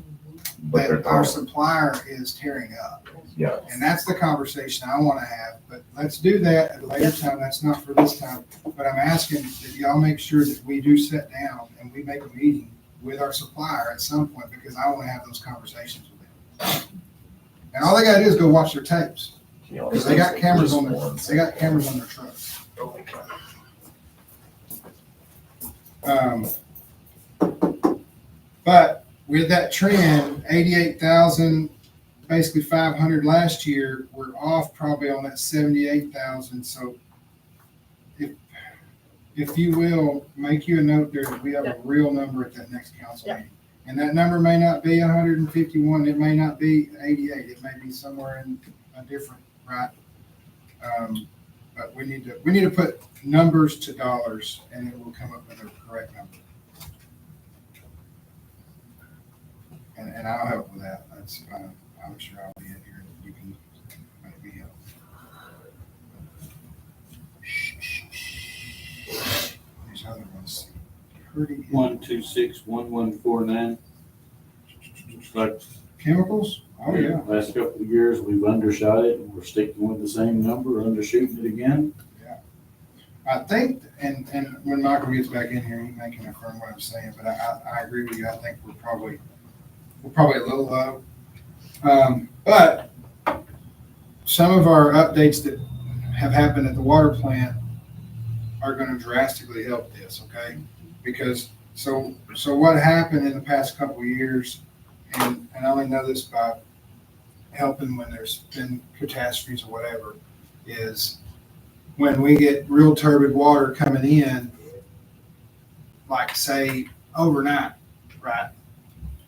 But they're that our throwing. supplier is tearing up. Yeah. And that's the conversation I wanna have, but let's do that at a later time, that's not for this time. But I'm asking that y'all make sure that we do sit down and we make a meeting with our supplier at some point, because I wanna have those conversations with them. And all they gotta do is go watch their tapes, You know, because they got cameras on ones. their trucks. But with that trend, 88,000, basically 500 last year, we're off probably on that 78,000. So if you will, make you a note there that we have a real number at that next council meeting. And that number may not be 151, it may not be 88, it may be somewhere in a different, right? But we need to put numbers to dollars, and then we'll come up with a correct number. And I'll help with that. That's, I'm sure I'll be in here. You can make me help. These other ones. Pretty. 1261149. Looks like Chemicals? Oh, yeah. last couple of years, we've undershot it and we're sticking with the same number, undershooting it again. I think, and when Michael gets back in here, he may confirm what I'm saying, but I agree with you. I think we're probably a little low. But some of our updates that have happened at the water plant are going to drastically help this, okay? Because so what happened in the past couple of years, and I only know this by helping when there's been catastrophes or whatever, is when we get real turbid water coming in, like say overnight, right?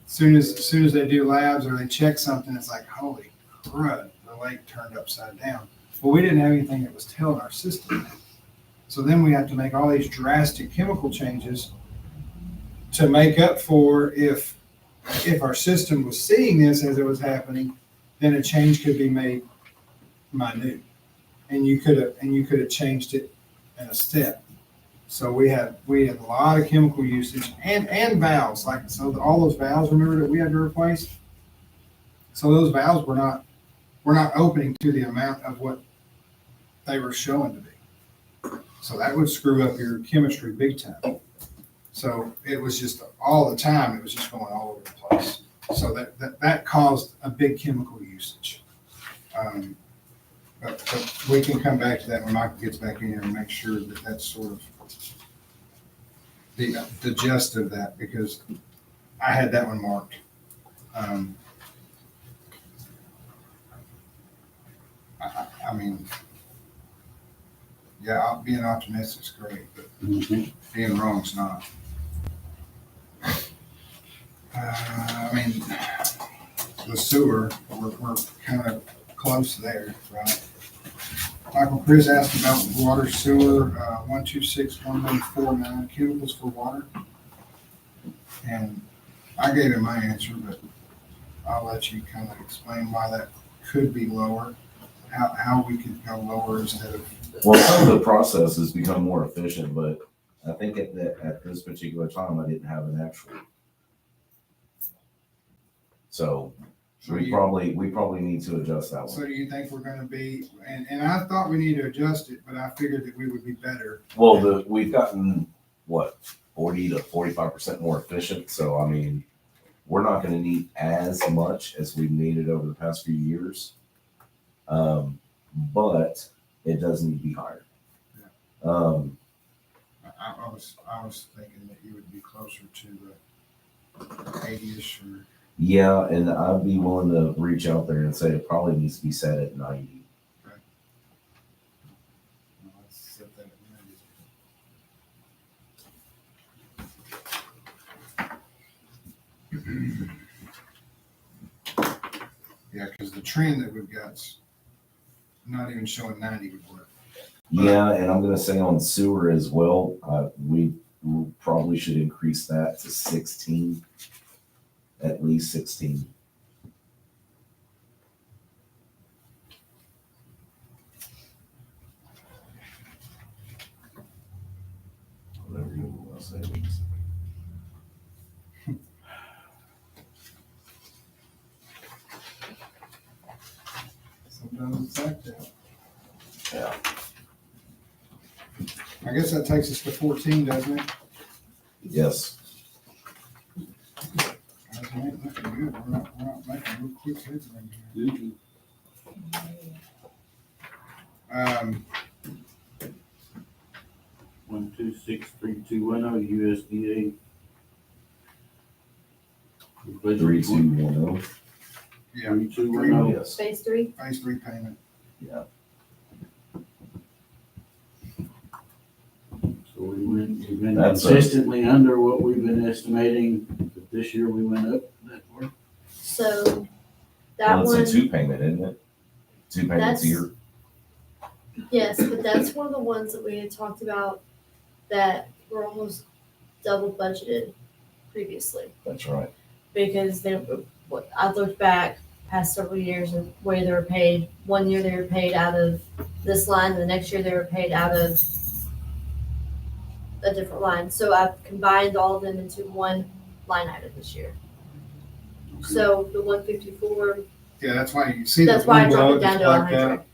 As soon as they do labs or they check something, it's like, holy crud, the lake turned upside down. Well, we didn't have anything that was telling our system that. So then we have to make all these drastic chemical changes to make up for if our system was seeing this as it was happening, then a change could be made minute. And you could have changed it in a step. So we had a lot of chemical usage and valves, like, so all those valves, remember, that we had to replace? So those valves were not opening to the amount of what they were showing to be. So that would screw up your chemistry big time. So it was just all the time, it was just going all over the place. So that caused a big chemical usage. But we can come back to that when Michael gets back in here and make sure that that's sort of the gist of that, because I had that one marked. I mean, yeah, being optimistic is great, but being wrong is not. I mean, the sewer, we're kind of close there, right? Michael, Chris asked about water sewer, 1261149, chemicals for water. And I gave him my answer, but I'll let you kind of explain why that could be lower, how we could go lower instead of. Well, some of the processes become more efficient, but I think at this particular time, I didn't have an actual. So we probably need to adjust that one. So do you think we're gonna be, and I thought we need to adjust it, but I figured that we would be better. Well, we've gotten, what, 40 to 45% more efficient. So, I mean, we're not going to need as much as we've needed over the past few years. But it does need to be higher. Yeah. I was thinking that you would be closer to the 80-ish or. Yeah, and I'd be willing to reach out there and say it probably needs to be set at 90. Okay. Well, let's set that at 90. Yeah, because the trend that we've got's not even showing 90 would work. Yeah, and I'm going to say on sewer as well, we probably should increase that to 16, at least 16. Whatever you want to say. Sometimes it's like that. Yeah. I guess that takes us to 14, doesn't it? Yes. Guys, we ain't looking good. We're not making real quick headway here. Um, 1263210 USDA. 3210. yeah, 3210. Yes. Phase 3? phase 3 payment. Yeah. So we've been That's consistently under what we've been estimating. But this year we went up that far. So that Well, one, it's a 2 payment, isn't it? 2 payments a year. yes, but that's one of the ones that we had talked about that were almost double budgeted previously. That's right. Because I looked back past several years and where they were paid. One year they were paid out of this line, and the next year they were paid out of a different line. So I've combined all of them into one line item this year. So the 154, Yeah, that's why you see that's the why I one dropped below it it down just to blacked 100. out.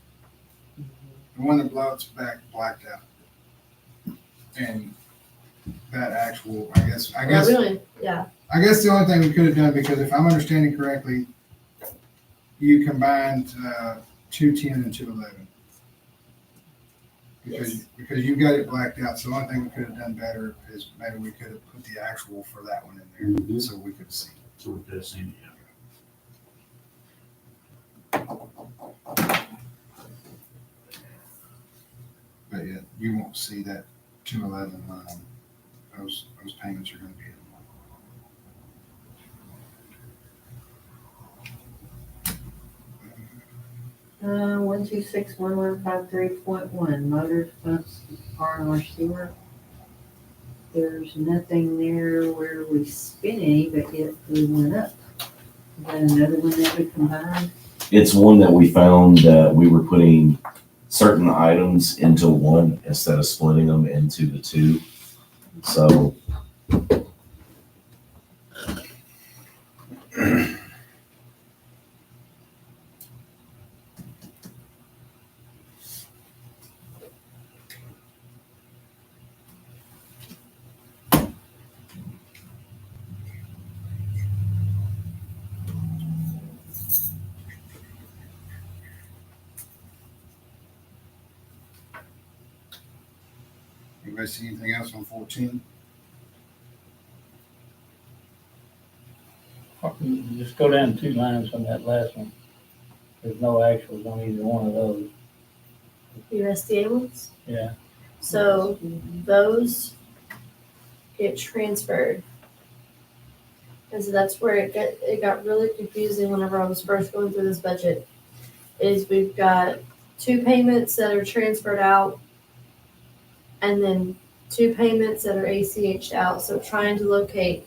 The one that below it's blacked out. and that actual, I guess, We don't, yeah, I guess the only thing we could have done, because if I'm understanding correctly, you combined 210 and 211. Because you got it blacked out, so the only thing we could have done better is maybe we could have put the actual for that one in there, so we could see. So we could have seen it, yeah. But yeah, you won't see that 211 line. Those payments are gonna be in. 1261153.1, motors, pumps, R&R sewer. There's nothing there where we spent any, but yet we went up. Is that another one that we combined? It's one that we found that we were putting certain items into one instead of splitting them into the two. So Anybody see anything else on 14? Just go down 2 lines on that last one. There's no actuals on either one of those. USDA ones. Yeah. So those get transferred. And so that's where it got really confusing whenever I was first going through this budget. Is we've got 2 payments that are transferred out and then 2 payments that are ACH'd out. So trying to locate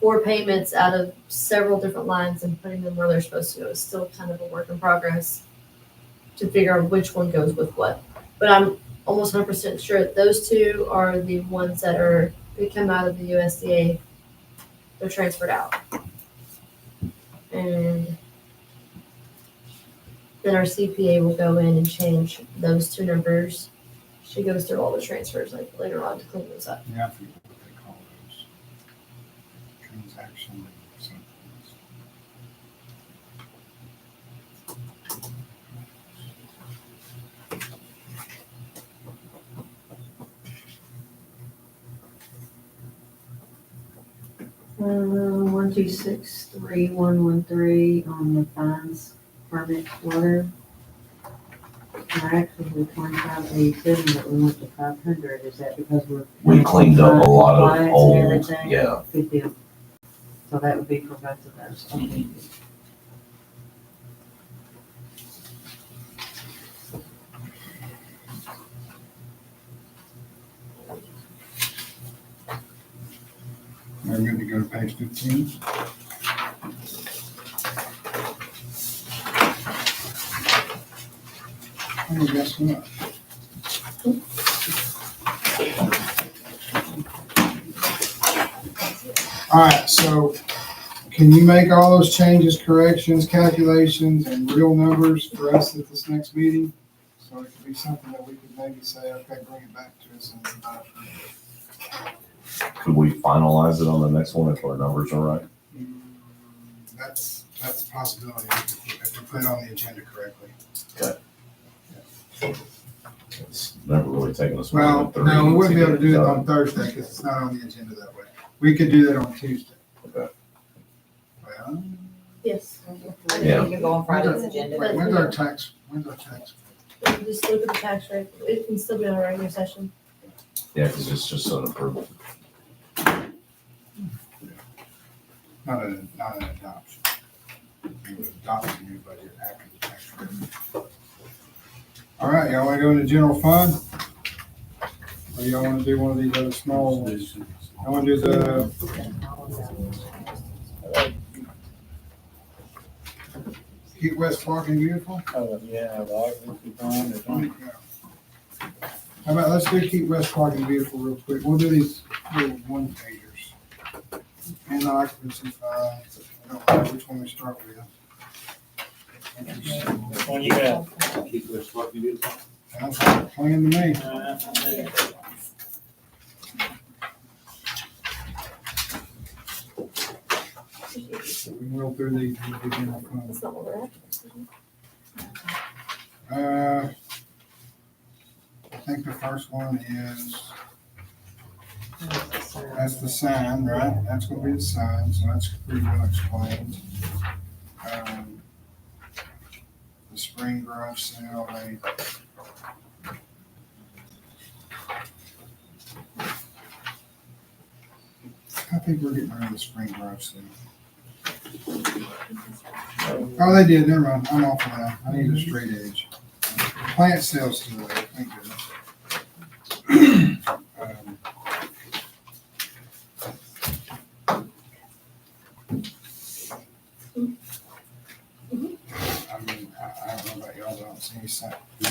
4 payments out of several different lines and putting them where they're supposed to go is still kind of a work in progress to figure out which one goes with what. But I'm almost 100% sure that those 2 are the ones that come out of the USDA. They're transferred out. And then our CPA will go in and change those 2 numbers. She goes through all the transfers like later on to clean those up. Yeah, I forget what they call those. Transaction something. Uh, 1263113 on the fines permit water. Our actual was 2587, but we went to 500. Is that because we cleaned up a lot of compliance and old, everything? yeah. Good deal. So that would be for both of those. Okay. We're good to go to page 15. Oh, guess what? All right, so can you make all those changes, corrections, calculations, and real numbers for us at this next meeting? So it could be something that we could maybe say, okay, bring it back to us and could we finalize it on the next one if our numbers are right? That's a possibility if we put it on the agenda correctly. It's never really taken us more than Well, 3 no, we wouldn't be able to get do it done. on Thursday because it's not on the agenda that way. We could do that on Tuesday. Okay. Well, Yes. Yeah. You can go on Friday's agenda. when's our tax? Just look at the tax rate. It can still be on a regular session. Yeah, because it's just an approval. Not an adoption. We would adopt the new budget after the tax rate. All right, y'all want to go into general fund? Or y'all want to do one of these other small ones? I want to do the Keep West Parking beautiful. Oh, yeah, the occupancy fund or something. How about, let's do Keep West Parking beautiful real quick. We'll do these little one pagers. And the occupancy fund. I don't know which one we start with. Which one you got? Keep this fucking beautiful. Sounds like a plan to me. So we can roll through these. We'll do general fund. That's not what we're after. I think the first one is, that's the sign, right? That's gonna be the sign, so that's pretty well explained. The spring garage sale, I think we're getting rid of the spring garage sale. Oh, they did, never mind, I'm off of that, I need a straight edge. Plant sales still there, thank goodness. I mean, I don't know about y'all, but I don't see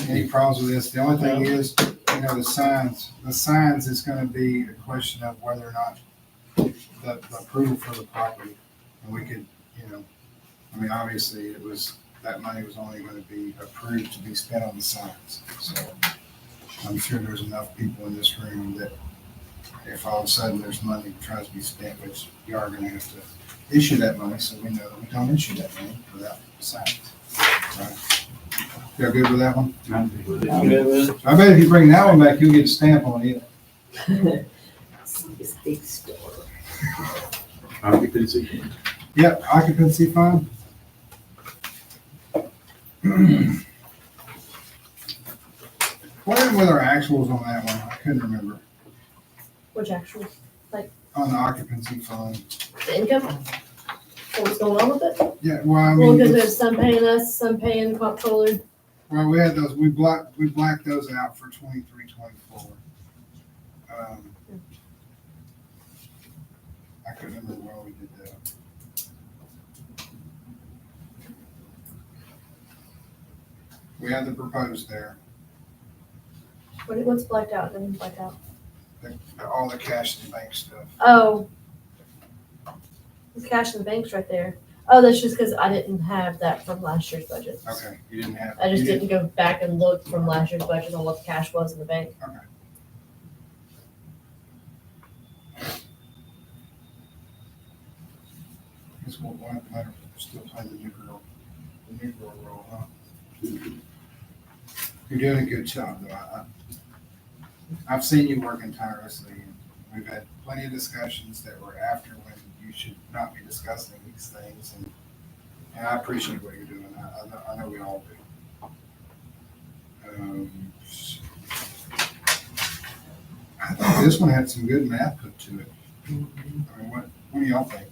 any problems with this. The only thing is, you know, the signs is gonna be a question of whether or not the approval for the property. And we could, you know, I mean, obviously it was, that money was only gonna be approved to be spent on the signs. So I'm sure there's enough people in this room that if all of a sudden there's money that tries to be spent, which you are gonna have to issue that money, so we know that we don't issue that money without signs. Right? Y'all good with that one? I'm good with it. I'm good with it. I bet if you bring that one back, you'll get a stamp on it. This big store. Occupancy. Yep, occupancy fund. What happened with our actuals on that one? I couldn't remember. Which actual, On the occupancy fund. the income? What's going on with it? Yeah, well, I Well, mean, because there's some paying us, some paying the comptroller. well, we had those, we blacked those out for 23, 24. I couldn't remember why we did that. We had the proposed there, What's blacked out? Nothing's blacked out. all the cash in the bank stuff. Oh. The cash in the bank's right there. Oh, that's just because I didn't have that from last year's budget. Okay, you didn't have. I just you didn't go back and look from last year's budget on what the cash was in the bank. Guess we'll let her still play the new girl role, huh? You're doing a good job, though. I've seen you working tirelessly, and we've had plenty of discussions that were after when you should not be discussing these things, and I appreciate what you're doing. I know we all do. I think this one had some good math put to it. I mean, what do y'all think?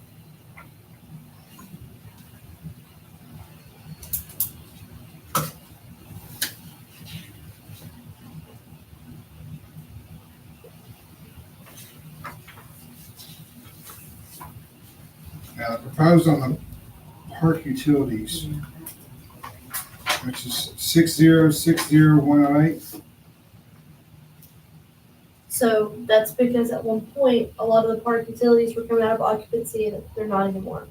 Now, the proposed on the park utilities, which is 6060108. So that's because at one point, a lot of the park utilities were coming out of occupancy and they're not anymore.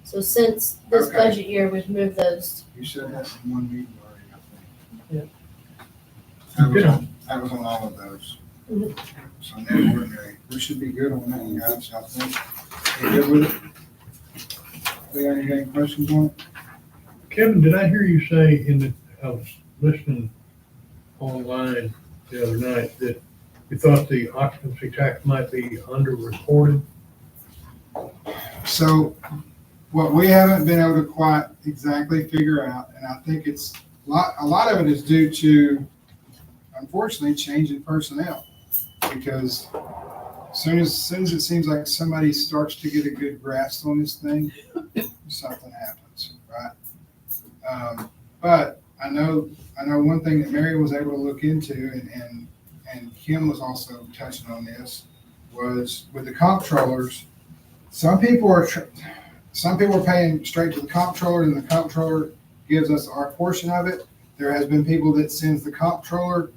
So since this Okay. budget year, we've moved those. You should have some one meeting already, I think. Yeah. That was on all of those. Mhm. So now ordinary, we should be good on that one, guys, I think. You good with it? You got any questions on it? Kevin, did I hear you say I was listening online the other night that you thought the occupancy tax might be under-reported? So what we haven't been able to quite exactly figure out, and I think it's a lot of it is due to, unfortunately, change in personnel. Because as soon as it seems like somebody starts to get a good grasp on this thing, something happens, right? But I know one thing that Mary was able to look into, and Kim was also touching on this, was with the comptrollers. Some people are paying straight to the comptroller, and the comptroller gives us our portion of it. There has been people that sends the comptroller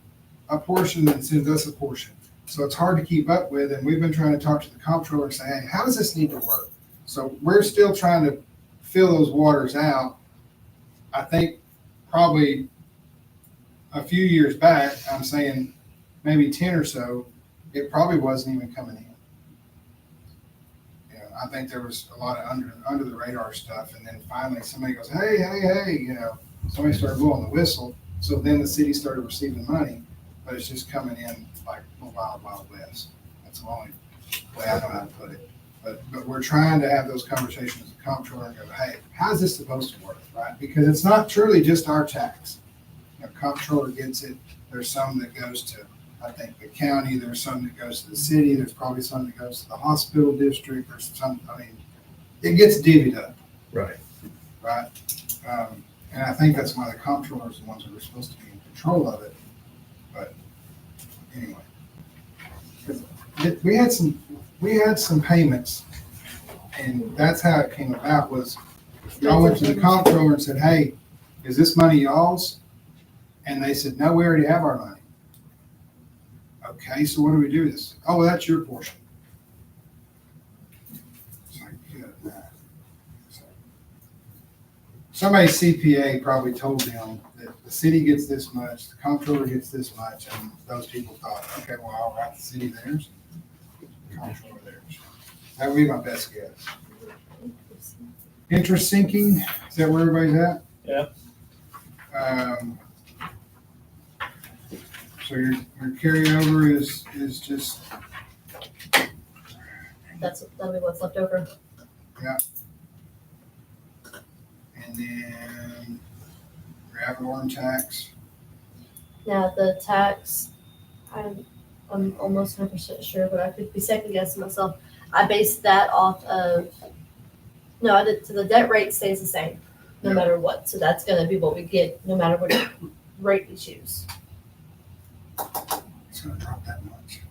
a portion and sends us a portion. So it's hard to keep up with, and we've been trying to talk to the comptroller and say, hey, how does this need to work? So we're still trying to fill those waters out. I think probably a few years back, I'm saying maybe 10 or so, it probably wasn't even coming in. I think there was a lot of under the radar stuff. And then finally somebody goes, hey, you know, somebody started blowing the whistle. So then the city started receiving money, but it's just coming in like a wild west. That's the only way I know how to put it. But we're trying to have those conversations with the comptroller and go, hey, how's this supposed to work, right? Because it's not truly just our tax. You know, comptroller gets it. There's some that goes to, I think, the county. There's some that goes to the city. There's probably some that goes to the hospital district. There's some, I mean, it gets divvied up. Right. Right? And I think that's why the comptrollers are the ones that are supposed to be in control of it. But anyway, we had some payments, and that's how it came about. Was y'all went to the comptroller and said, "Hey, is this money y'all's?" And they said, "No, we already have our money." Okay, so what do we do with this? Oh, well, that's your portion. It's like, good. So, somebody's CPA probably told them that the city gets this much, the comptroller gets this much, and those people thought, okay, well, I'll write the city theirs, the comptroller theirs. That would be my best guess. Interest sinking, is that where everybody's at? Yeah. So your carryover is just, That'll be what's left over. and then your ad valorem tax. Now, the tax, I'm almost 100% sure, but I could be second guessing myself. I based that off of, no, I did, so the debt rate stays the same, no Yeah. matter what. So that's gonna be what we get, no matter what rate we choose. It's gonna drop that much.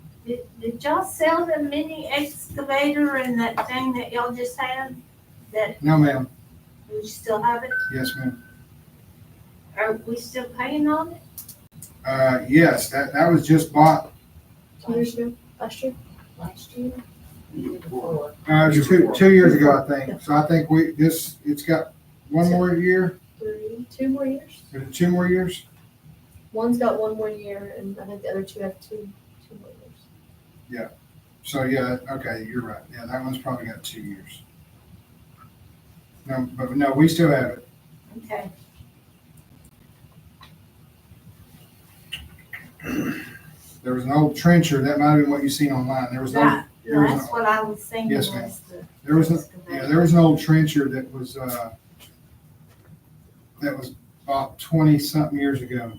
Did y'all sell the mini excavator and that thing that y'all just had? That No, ma'am. we still have it? Yes, ma'am. Are we still paying on it? Yes, that was just bought, 2 years ago, last year? it was 2 years ago, I think. So I think it's got one more year, 2 more years. or 2 more years? One's got 1 more year, and I think the other 2 have two more years. So yeah, okay, you're right. Yeah, that one's probably got 2 years. No, but no, we still have it. Okay. There was an old trencher, that might have been what you seen online. There was no, there was That's what I was thinking. Yes, ma'am. was the there was, excavator. there was an old trencher that was bought 20-something years ago.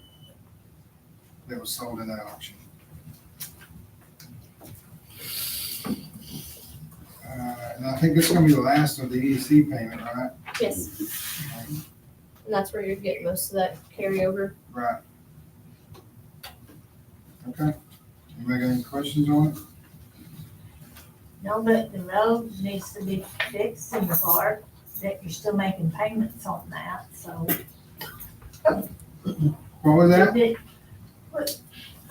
That was sold in that auction. And I think this is gonna be the last of the EDC payment, right? Yes. And that's where you're getting most of that carryover. Right. Okay. Anybody got any questions on it? No, but the road needs to be fixed in the part that you're still making payments on that, so. What was that?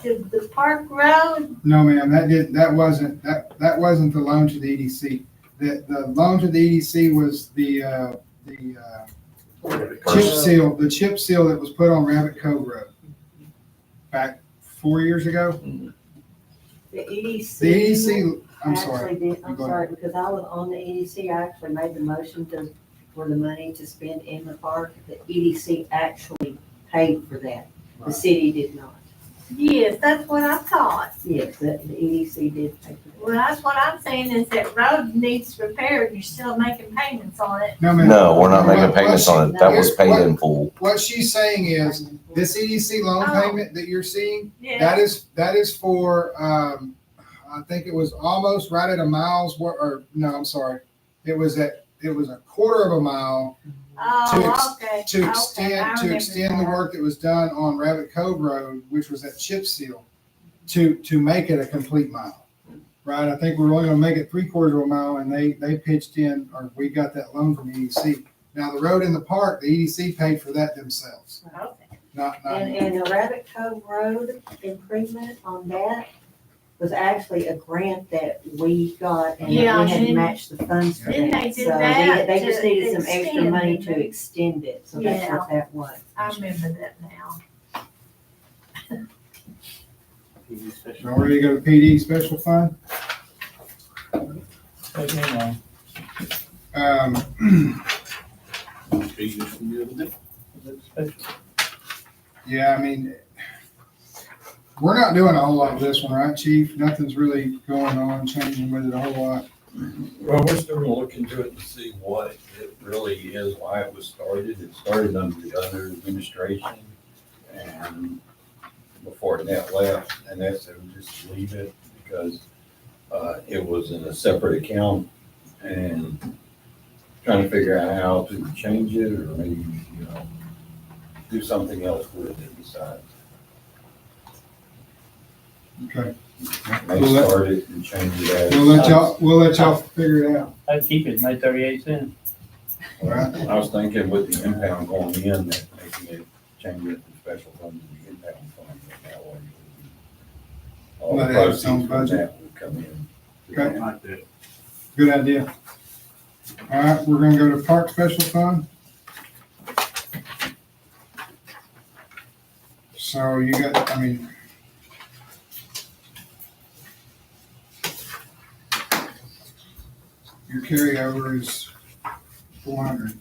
The park road, No, ma'am, that wasn't the loan to the EDC. The loan to the EDC was the chip seal that was put on Rabbit Cove Road back 4 years ago. The EDC. The EDC, I'm sorry. Actually did, I'm Go sorry, because I was on the EDC, I actually made the motion for the money to spend in the park. The EDC actually paid for that. The Right. city did not. yes, that's what I thought. Yes, the EDC did pay for that. Well, that's what I'm saying is that road needs repaired, you're still making payments on it. No, ma'am. No, we're not making What payments she- on it. That was paid in full. What she's saying is, this EDC loan Oh. payment that you're seeing, Yeah, that is for, I think it was almost right at a mile's worth, or, no, I'm sorry. It was a quarter of a mile oh, okay. to Okay, I extend remember the that. work that was done on Rabbit Cove Road, which was that chip seal, to make it a complete mile. Right? I think we were only gonna make it 3/4 of a mile, and they pitched in, or we got that loan from EDC. Now, the road in the park, the EDC paid for that themselves, Okay. not. And the Rabbit Cove Road improvement on that was actually a grant that we got, and we Yeah, had then- matched the funds for then that. they did So that they just to needed some extra extend money it. to extend it, so that's Yeah. what that was. I remember that now. So where you go to PD special fund? Take me long. Yeah, I mean, we're not doing a whole lot with this one, right, chief? Nothing's really going on, changing with it a whole lot. Well, we're still gonna look into it to see what it really is, why it was started. It started under the other administration, and before Net left, and they said just leave it because it was in a separate account, and trying to figure out how to change it or maybe, do something else with it besides. Okay. They started and changed it as. We'll let y'all figure it out. I'd keep it, make 38 cents. I was thinking with the impound going in, that making it, change it from special fund to the impound fund, but that way. All the Let it have its proceeds own from budget. that would come in. Okay. Like that. Good idea. All right, we're gonna go to Park Special Fund. So you got, I mean, your carryover is 400.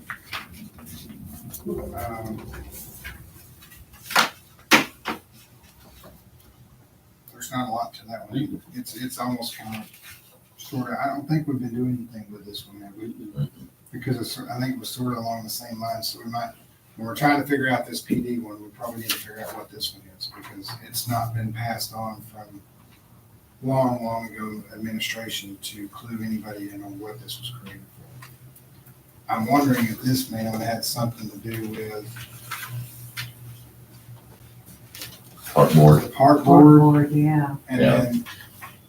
There's not a lot to that one. It's almost kind of sort of, I don't think we've been doing anything with this one, have we? Because I think it was sort of along the same lines, so we might, when we're trying to figure out this PD one, we probably need to figure out what this one is, because it's not been passed on from long ago administration to clue anybody in on what this was created for. I'm wondering if this may have had something to do with Park board. park board, Yeah. and then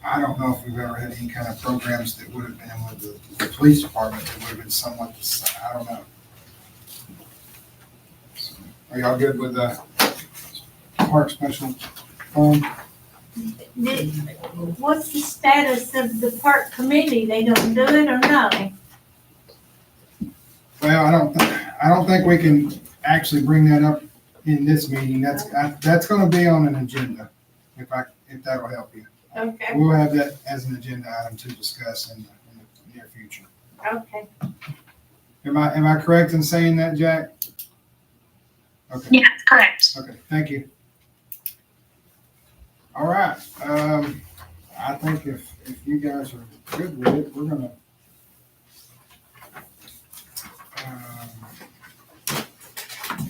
I don't know if we've ever had any kind of programs that would have been with the police department that would have been somewhat the same. I don't know. So, are y'all good with the park special fund? What's the status of the park committee? They don't do it or no? Well, I don't think we can actually bring that up in this meeting. That's gonna be on an agenda, if that'll help you. Okay, We'll have that as an agenda item to discuss in the near future. okay. Am I correct in saying that, Jack? Okay, Yeah, correct. okay, thank you. All right, I think if you guys are good with it, we're gonna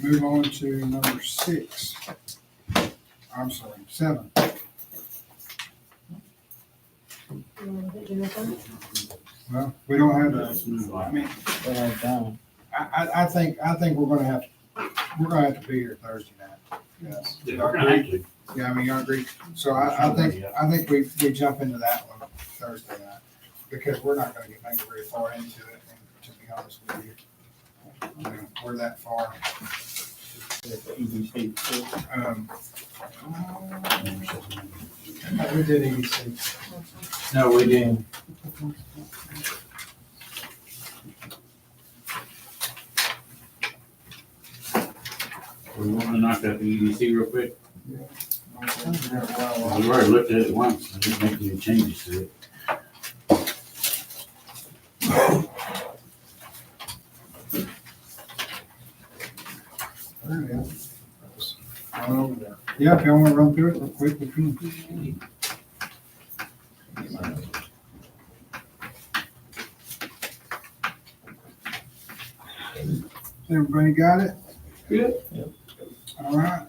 move on to number 6. I'm sorry, 7. Well, we don't have that. I mean, Don't have time. I think we're gonna have to be here Thursday night. Yes. We're gonna have to. Yeah, I mean, I agree. So I think we jump into that one Thursday night, because we're not gonna make it very far into it, and to be honest with you. I mean, we're that far. EDC. We did EDC. No, we didn't. We want to knock out the EDC real quick. We've already looked at it once, and didn't make any changes to it. There it is. Right over there. Yeah, if y'all wanna run through it real quick, we can. Everybody got it? Good. All right.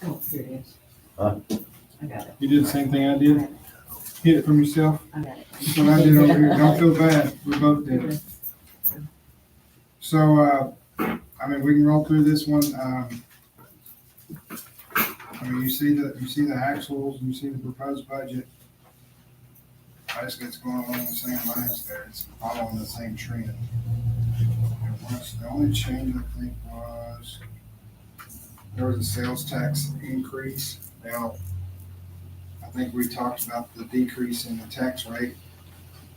Oh, here it is. Huh? I got it. You did the same thing I did? Hit it from yourself? I got it. That's what I did over here. Don't feel bad. We both did it. So, I mean, we can roll through this one. I mean, you see the actuals, and you see the proposed budget. Basically, it's going along the same lines there. It's following the same trend. The only change I think was there was a sales tax increase. Now, I think we talked about the decrease in the tax rate,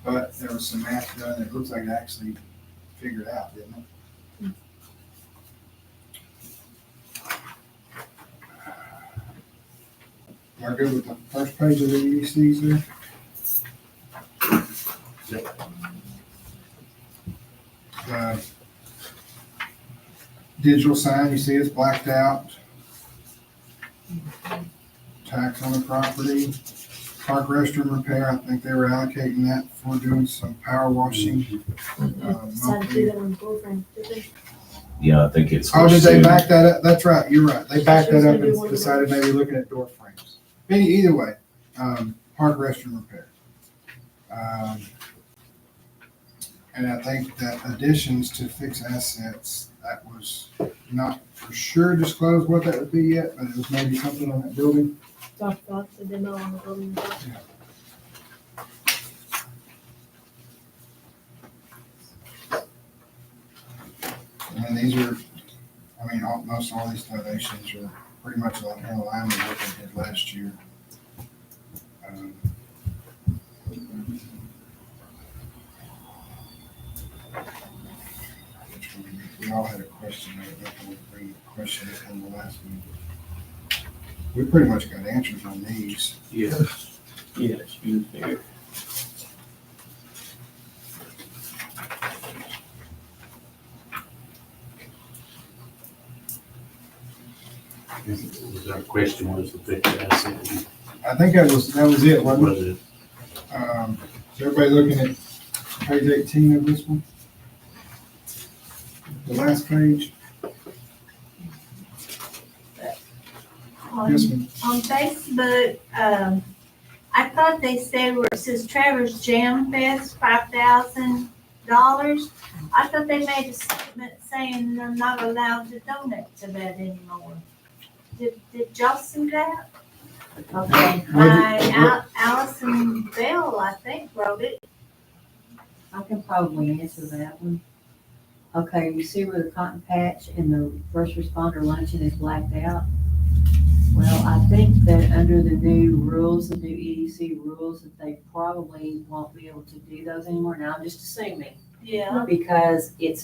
but there was some math done. It looks like it actually figured out, didn't it? Y'all good with the first page of the EDCs there? Digital sign, you see it's blacked out. Tax on the property. Park restroom repair, I think they were allocating that for doing some power washing. Decided to do that on boyfriend, did they? Yeah, I think it's. Oh, did they back that up? That's right, you're right. They backed She was that up gonna do and one of the decided doors. maybe looking at door frames. Either way, park restroom repair. And I think that additions to fixed assets, that was not for sure disclosed what that would be yet, but it was maybe something on that building. Talked about the demo on the building. And these are, most all these donations are pretty much in line with what they did last year. We all had a question, question in the last meeting. We pretty much got answers on these. Yes. Yes, you there. Was our question was the fixed asset? I think that was it, What wasn't it? was it? Is everybody looking at page 18 of this one? The last page? On, Yes, ma'am. on Facebook, I thought they said where it says Traverse Jam Fest, $5,000. I thought they made a statement saying they're not allowed to donate to that anymore. Did y'all see that? Okay, Allison Bell, I think, wrote it. I can probably answer that one. Okay, you see where the cotton patch and the first responder luncheon is blacked out? Well, I think that under the new rules, the new EDC rules, that they probably won't be able to do those anymore. Now, I'm just assuming, Yeah. because it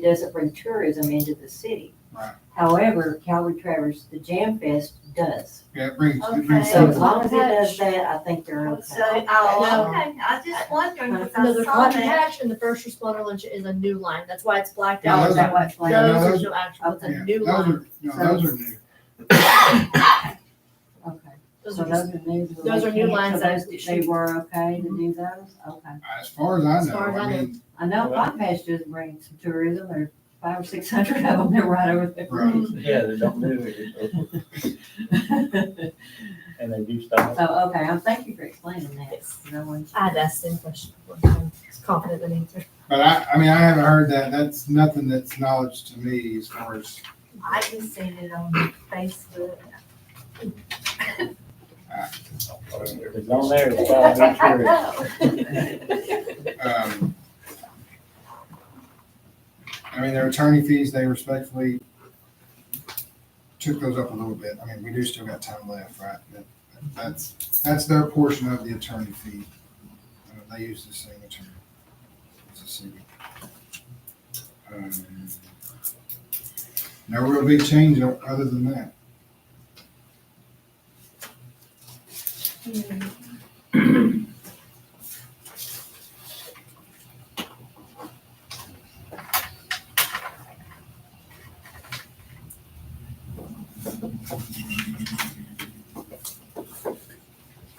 doesn't bring tourism into the city. Right. However, Calvary Traverse, the Jam Fest does. Yeah, it brings Okay. So as long as it does that, I think they're okay. So, okay, I just wondering, because No, I the saw cotton that. patch and the first responder luncheon is a new line. That's why it's blacked Yeah, out. those That much like- Yeah, no, Those are those- no actual, it's a Yeah, new those line. are, those are new. Okay. Those So are just, those are new. those are new lines So that those- they were okay to do those? Okay. As far as I As know, far as I know. I know Cotton Patch does bring some tourism. There's 500 or 600 of them. They're right over there. Right. Yeah, they don't do it. And they do stuff. So, okay, thank you for explaining that. Yes. No one- I had asked the same question before, so I'm confident in the answer. But I haven't heard that. That's nothing that's knowledge to me as far as, I just seen it on Facebook. If it's on there, it's probably true. their attorney fees, they respectfully took those up a little bit. We do still got time left, right? That's their portion of the attorney fee. They use the same attorney as the city. No real big change other than that.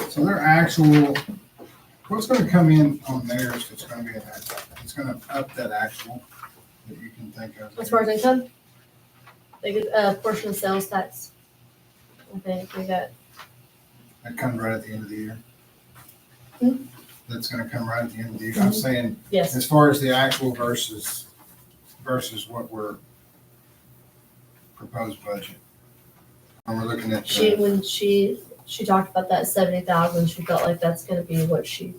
So their actual, what's gonna come in on theirs, it's gonna be it's gonna up that actual that you can think of. As far as income, they get a portion of sales tax. I think we got, That comes right at the end of the year. Hmm? That's gonna come right at the end of the year. I'm saying, yes, as far as the actual versus what we're proposed budget. And we're looking at, when she talked about that 70,000, she felt like that's gonna be what okay,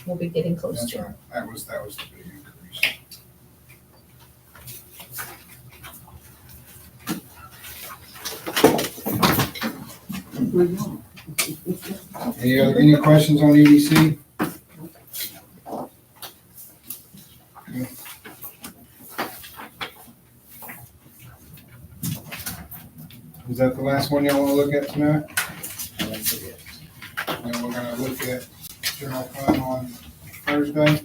we'll be getting close that's to. right. That was the big increase. Any questions on EDC? Okay. Is that the last one y'all want to look at tonight? And then we're gonna look at general fund on Thursday.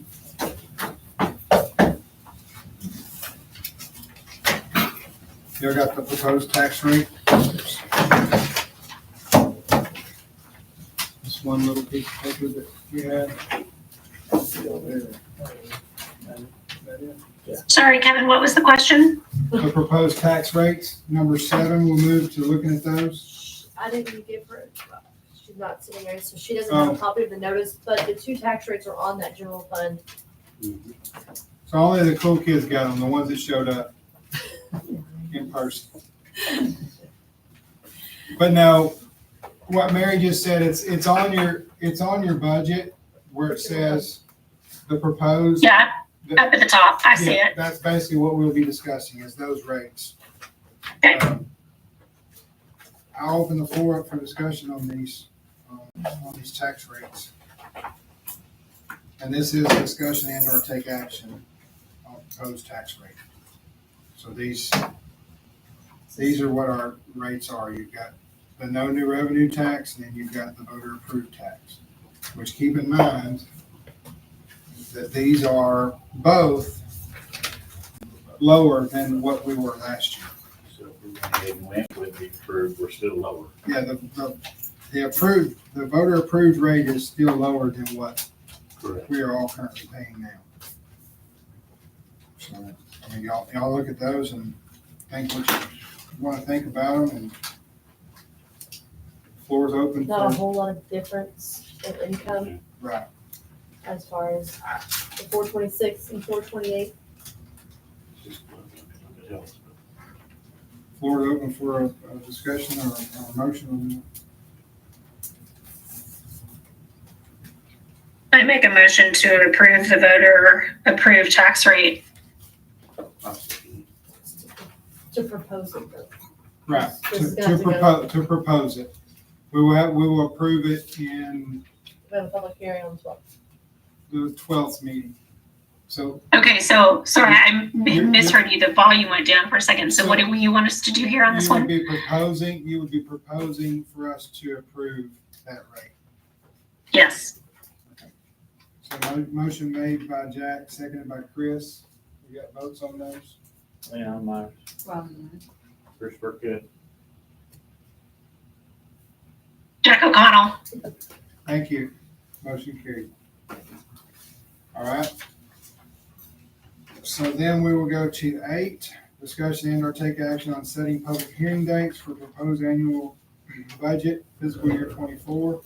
You got the proposed tax rate? This one little piece of paper that we had. Sorry, Kevin, what was the question? The proposed tax rates, number 7, we'll move to looking at those. I didn't give her, she's not sitting there, so she doesn't have a copy of the notice, but the 2 tax rates are on that general fund. So only the cool kids got them, the ones that showed up in person. But no, what Mary just said, it's on your budget where it says the proposed. Yeah, up at the top, I see Yeah, it. that's basically what we'll be discussing is those rates. Okay. I'll open the floor up for discussion on these tax rates. And this is discussion and or take action on proposed tax rate. So these are what our rates are. You've got the no new revenue tax, and then you've got the voter approved tax, which keep in mind that these are both lower than what we were last year. So if we went ahead and went with the approved, we're still lower. Yeah, the voter approved rate is still lower than what Correct. we are all currently paying now. So, I mean, y'all look at those and think what you want to think about them, and floor's open Not a for, whole lot of difference in income right. as far as the 426 and 428. Floor's open for a discussion or a motion on that. I make a motion to approve the voter approved tax rate. To propose it. Right, This is gonna have to go- to propose it. We will approve it in We have a public hearing on the 12th. the 12th meeting. So Okay, so, sorry, I misheard you. The volume went down for a second. So what do you want us to do here on this you would one? be proposing for us to approve that rate. Yes. So motion made by Jack, seconded by Chris. We got votes on those? Yeah, on mine. Chris Burkett. Jack O'Connell. Thank you. Motion carried. All right. So then we will go to 8, discussion and or take action on setting public hearing dates for proposed annual budget fiscal year 24.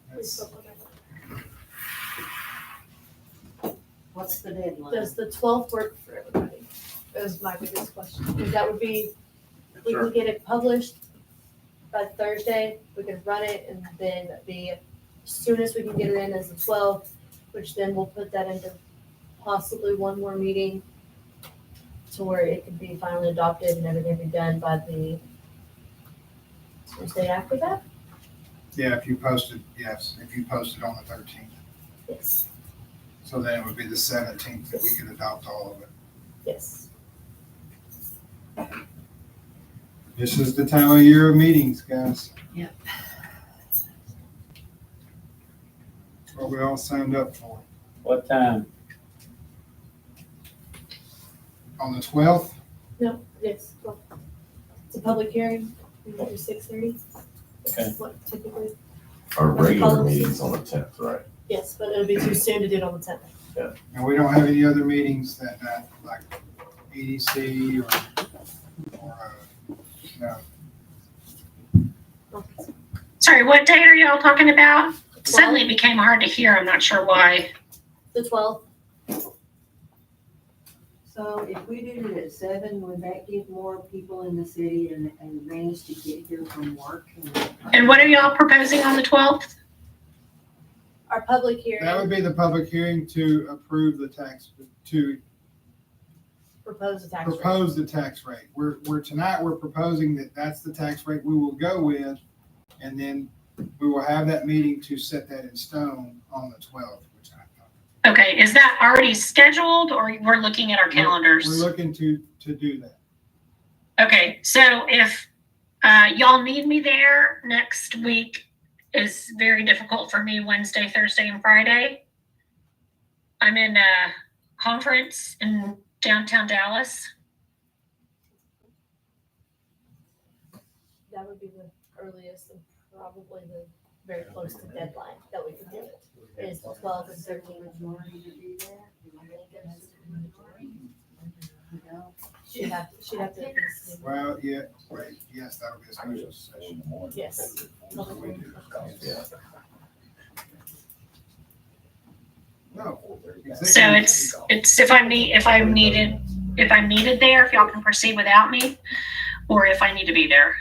That's- What's the deadline? Does the 12th work for everybody? Is my biggest question. Because that would be, we can get it published by Thursday, we can run it, and then the soonest we can get it in is the 12th, which then we'll put that into possibly one more meeting to where it can be finally adopted and everything be done by the Thursday after that? Yeah, if you posted on the 13th. Yes, So then it would be the 17th that we could adopt all of it. yes. This is the time of year of meetings, guys. Yep. What we all signed up for. What time? On the 12th, No, yes, well, it's a public hearing, we can do 6:30. Okay. What typically, Our What's it regular called? meeting's on the 10th, right? yes, but it'll be too soon to do it on the 10th. and we don't have any other meetings that night, like EDC or no. Sorry, what date are y'all talking about? Suddenly it became hard to hear. I'm not sure why. The 12th, So if we did it at 7, would that give more people in the city an advantage to get here from work? And what are y'all proposing on the 12th? our public hearing. That would be the public hearing to approve the tax, to Propose the tax rate. propose the tax rate. Tonight, we're proposing that that's the tax rate we will go with. And then we will have that meeting to set that in stone on the 12th, which I thought. Okay, is that already scheduled or we're looking at our calendars? We're looking to do that. Okay, so if Y'all need me there. Next week is very difficult for me, Wednesday, Thursday, and Friday. I'm in a conference in downtown Dallas. That would be the earliest and probably the very close to deadline that we could do it, is 12 and 13. She'd have to. Well, yeah, right, yes, that'll be a special session. Yes. Yeah. No. So it's if I'm needed there, if y'all can proceed without me, or if I need to be there.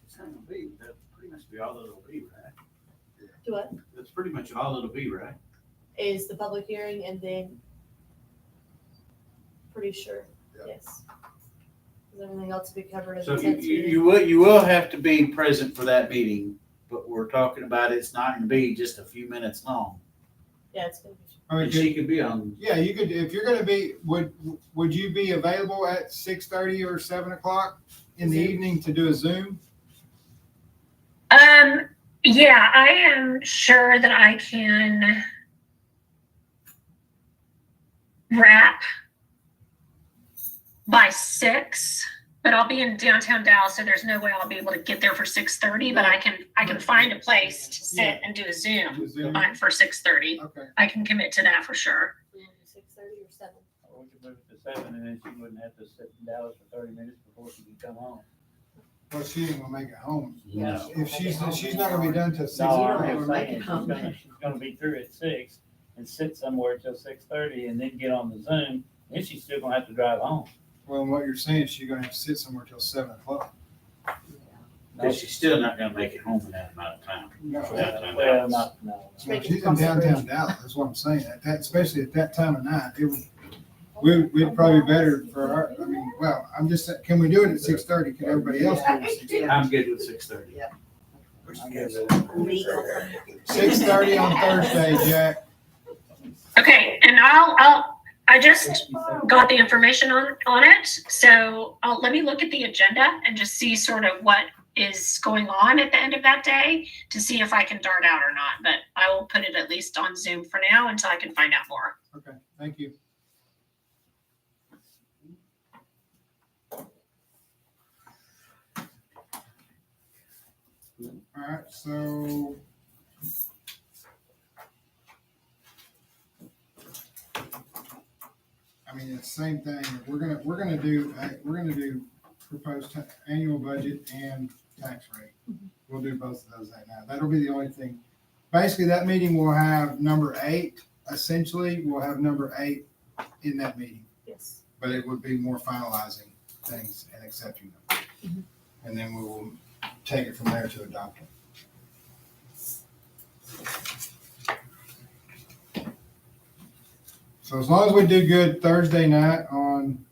It's gonna be, that's pretty much be all it'll be, right? Do what? That's pretty much all it'll be, right? Is the public hearing and then pretty sure, yes. Is everything else to be covered in So the you, 10th you, meeting? you will have to be present for that meeting, but we're talking about it's not gonna be just a few minutes long. Yeah, it's gonna be. I mean, And she could be on, yeah, you could, if you're gonna be, would you be available at 6:30 or 7 o'clock in the Zoom? evening to do a Zoom? Yeah, I am sure that I can wrap by 6, but I'll be in downtown Dallas, so there's no way I'll be able to get there for 6:30, but I can find a place to sit and do a Zoom for 6:30. Okay. I can commit to that for sure. 6:30 or 7? Or we could move it to 7 and then she wouldn't have to sit in Dallas for 30 minutes before she could come home. Well, she ain't gonna make it home. no. If she's not gonna be done till 6 No, o'clock. I'm just saying, she's gonna be through at 6 and sit somewhere till 6:30 and then get on the Zoom, then she's still gonna have to drive home. Well, what you're saying is she's gonna have to sit somewhere till 7 o'clock. But she's still not gonna make it home in that amount of time. No. Well, not, no. No, she's in downtown Dallas, that's what I'm saying, at that, especially at that time of night, we'd probably be better for her, I mean, well, I'm just saying, can we do it at 6:30, can everybody else do it at 6:30? I'm good with 6:30. 6:30 on Thursday, Jack. Okay, and I just got the information on it, so let me look at the agenda and just see sort of what is going on at the end of that day to see if I can dart out or not, but I will put it at least on Zoom for now until I can find out more. Okay, thank you. All right, so. I mean, it's the same thing. We're gonna do proposed annual budget and tax rate. We'll do both of those right now. That'll be the only thing. Basically, that meeting will have number 8. Essentially, we'll have number 8 in that meeting, Yes. but it would be more finalizing things and accepting them. And then we will take it from there to adopt them. So as long as we do good Thursday night on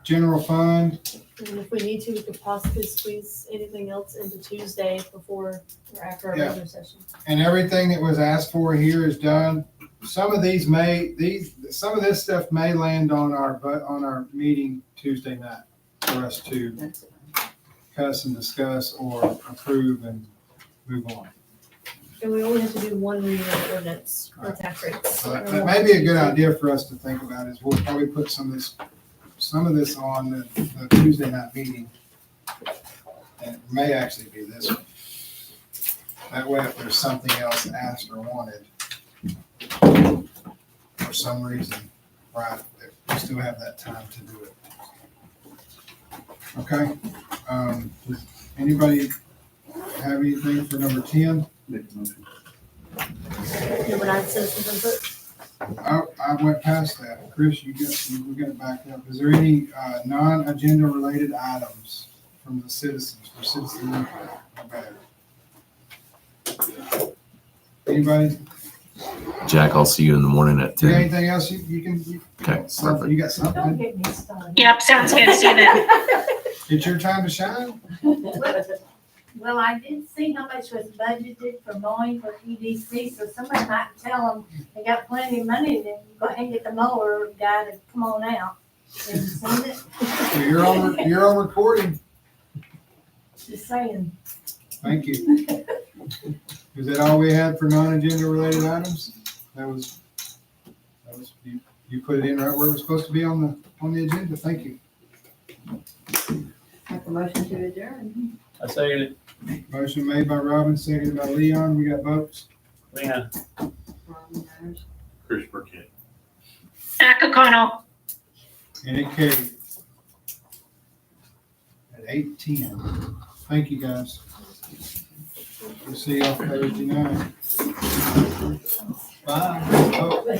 general fund, And if we need to, we could possibly squeeze anything else into Tuesday before or after our Yeah. regular session. and everything that was asked for here is done. Some of this stuff may land on our meeting Tuesday night for us to discuss and discuss or approve and move on. And we only have to do one reading of the ordinance for tax rates. So that may be a good idea for us to think about is we'll probably put some of this on the Tuesday night meeting. And it may actually be this one. That way, if there's something else asked or wanted, for some reason, right, we still have that time to do it. Okay, does anybody have anything for number 10? Make a motion. Number 9, citizens input. I went past that. Chris, we got to back up. Is there any non-agenda related items from the citizens for citizen input? Okay. Anybody? Jack, I'll see you in the morning at Do you 10. anything else you can? Okay, perfect. You got something? get me started. Yep, sounds good. See you then. It's your time to shine? Well, I did see how much was budgeted for mowing for EDC, so somebody might tell them they got plenty of money, then go ahead and get the mower guy to come on out and send it. You're on recording. Just saying. Thank you. Is that all we had for non-agenda related items? That was, you put it in right where it was supposed to be on the agenda. Thank you. Make a motion to adjourn. I say, Motion made by Robin, seconded by Leon. We got votes. Leon, Chris Burkett. Zach O'Connell. And it carried at 8:10. Thank you, guys. We'll see y'all Thursday night. Bye. Oh, I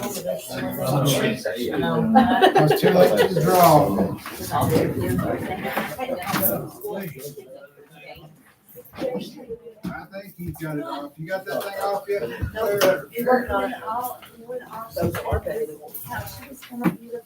was too late to draw. I think he's got it off. You got that thing off yet? You're working on it. Those are better than what. How she was gonna be the